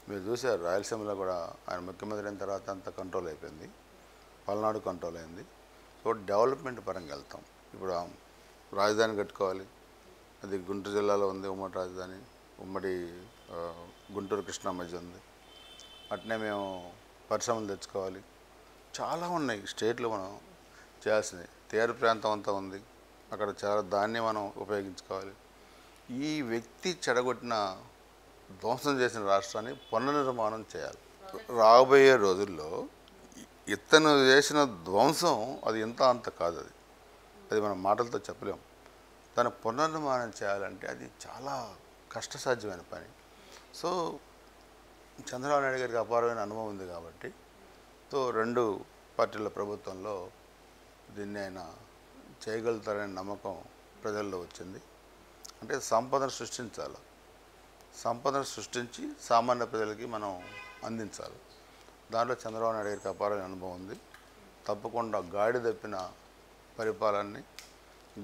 మీరు చూసారు రాయలసీమలో కూడా ఆయన ముఖ్యమంత్రి అయిన తర్వాత అంతా కంట్రోల్ అయిపోయింది, పల్నాడు కంట్రోల్ అయింది. సో డెవలప్మెంట్ పరంగా వెళ్తాం. ఇప్పుడు రాజధాని కట్టుకోవాలి, అది గుంటూరు జిల్లాలో ఉంది ఉమ్మడి రాజధాని, ఉమ్మడి గుంటూరు కృష్ణా మధ్య ఉంది. అట్నే మేము పరిశ్రమలు తెచ్చుకోవాలి, చాలా ఉన్నాయి స్టేట్లో మనం చేయాల్సినవి. తీర ప్రాంతం అంతా ఉంది, అక్కడ చాలా దాన్ని మనం ఉపయోగించుకోవాలి. ఈ వ్యక్తి చెడగొట్టిన ధ్వంసం చేసిన రాష్ట్రాన్ని పునర్నిర్మాణం చేయాలి. రాబోయే రోజుల్లో ఇతను చేసిన ధ్వంసం అది ఎంత అంత కాదు, అది మనం మాటలతో చెప్పలేము. దాన్ని పునర్నిర్మాణం చేయాలంటే అది చాలా కష్టసాధ్యమైన పని. సో చంద్రబాబు నాయుడు గారికి అపారమైన అనుభవం ఉంది కాబట్టి సో 2 పార్టీల ప్రభుత్వంలో దీన్ని ఆయన చేయగలుగుతారనే నమ్మకం ప్రజల్లో వచ్చింది. అంటే సంపదను సృష్టించాలి, సంపదను సృష్టించి సామాన్య ప్రజలకి మనం అందించాలి. దాంట్లో చంద్రబాబు నాయుడు గారికి అపారమైన అనుభవం ఉంది. తప్పకుండా గాడి తప్పిన పరిపాలనని,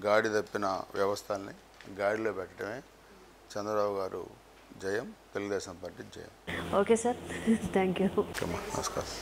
గాడి తప్పిన వ్యవస్థల్ని గాడిలో పెట్టడమే చంద్రబాబు గారు జయం, తెలుగుదేశం పార్టీ జయం. Okay sir, thank you. నమస్కారం.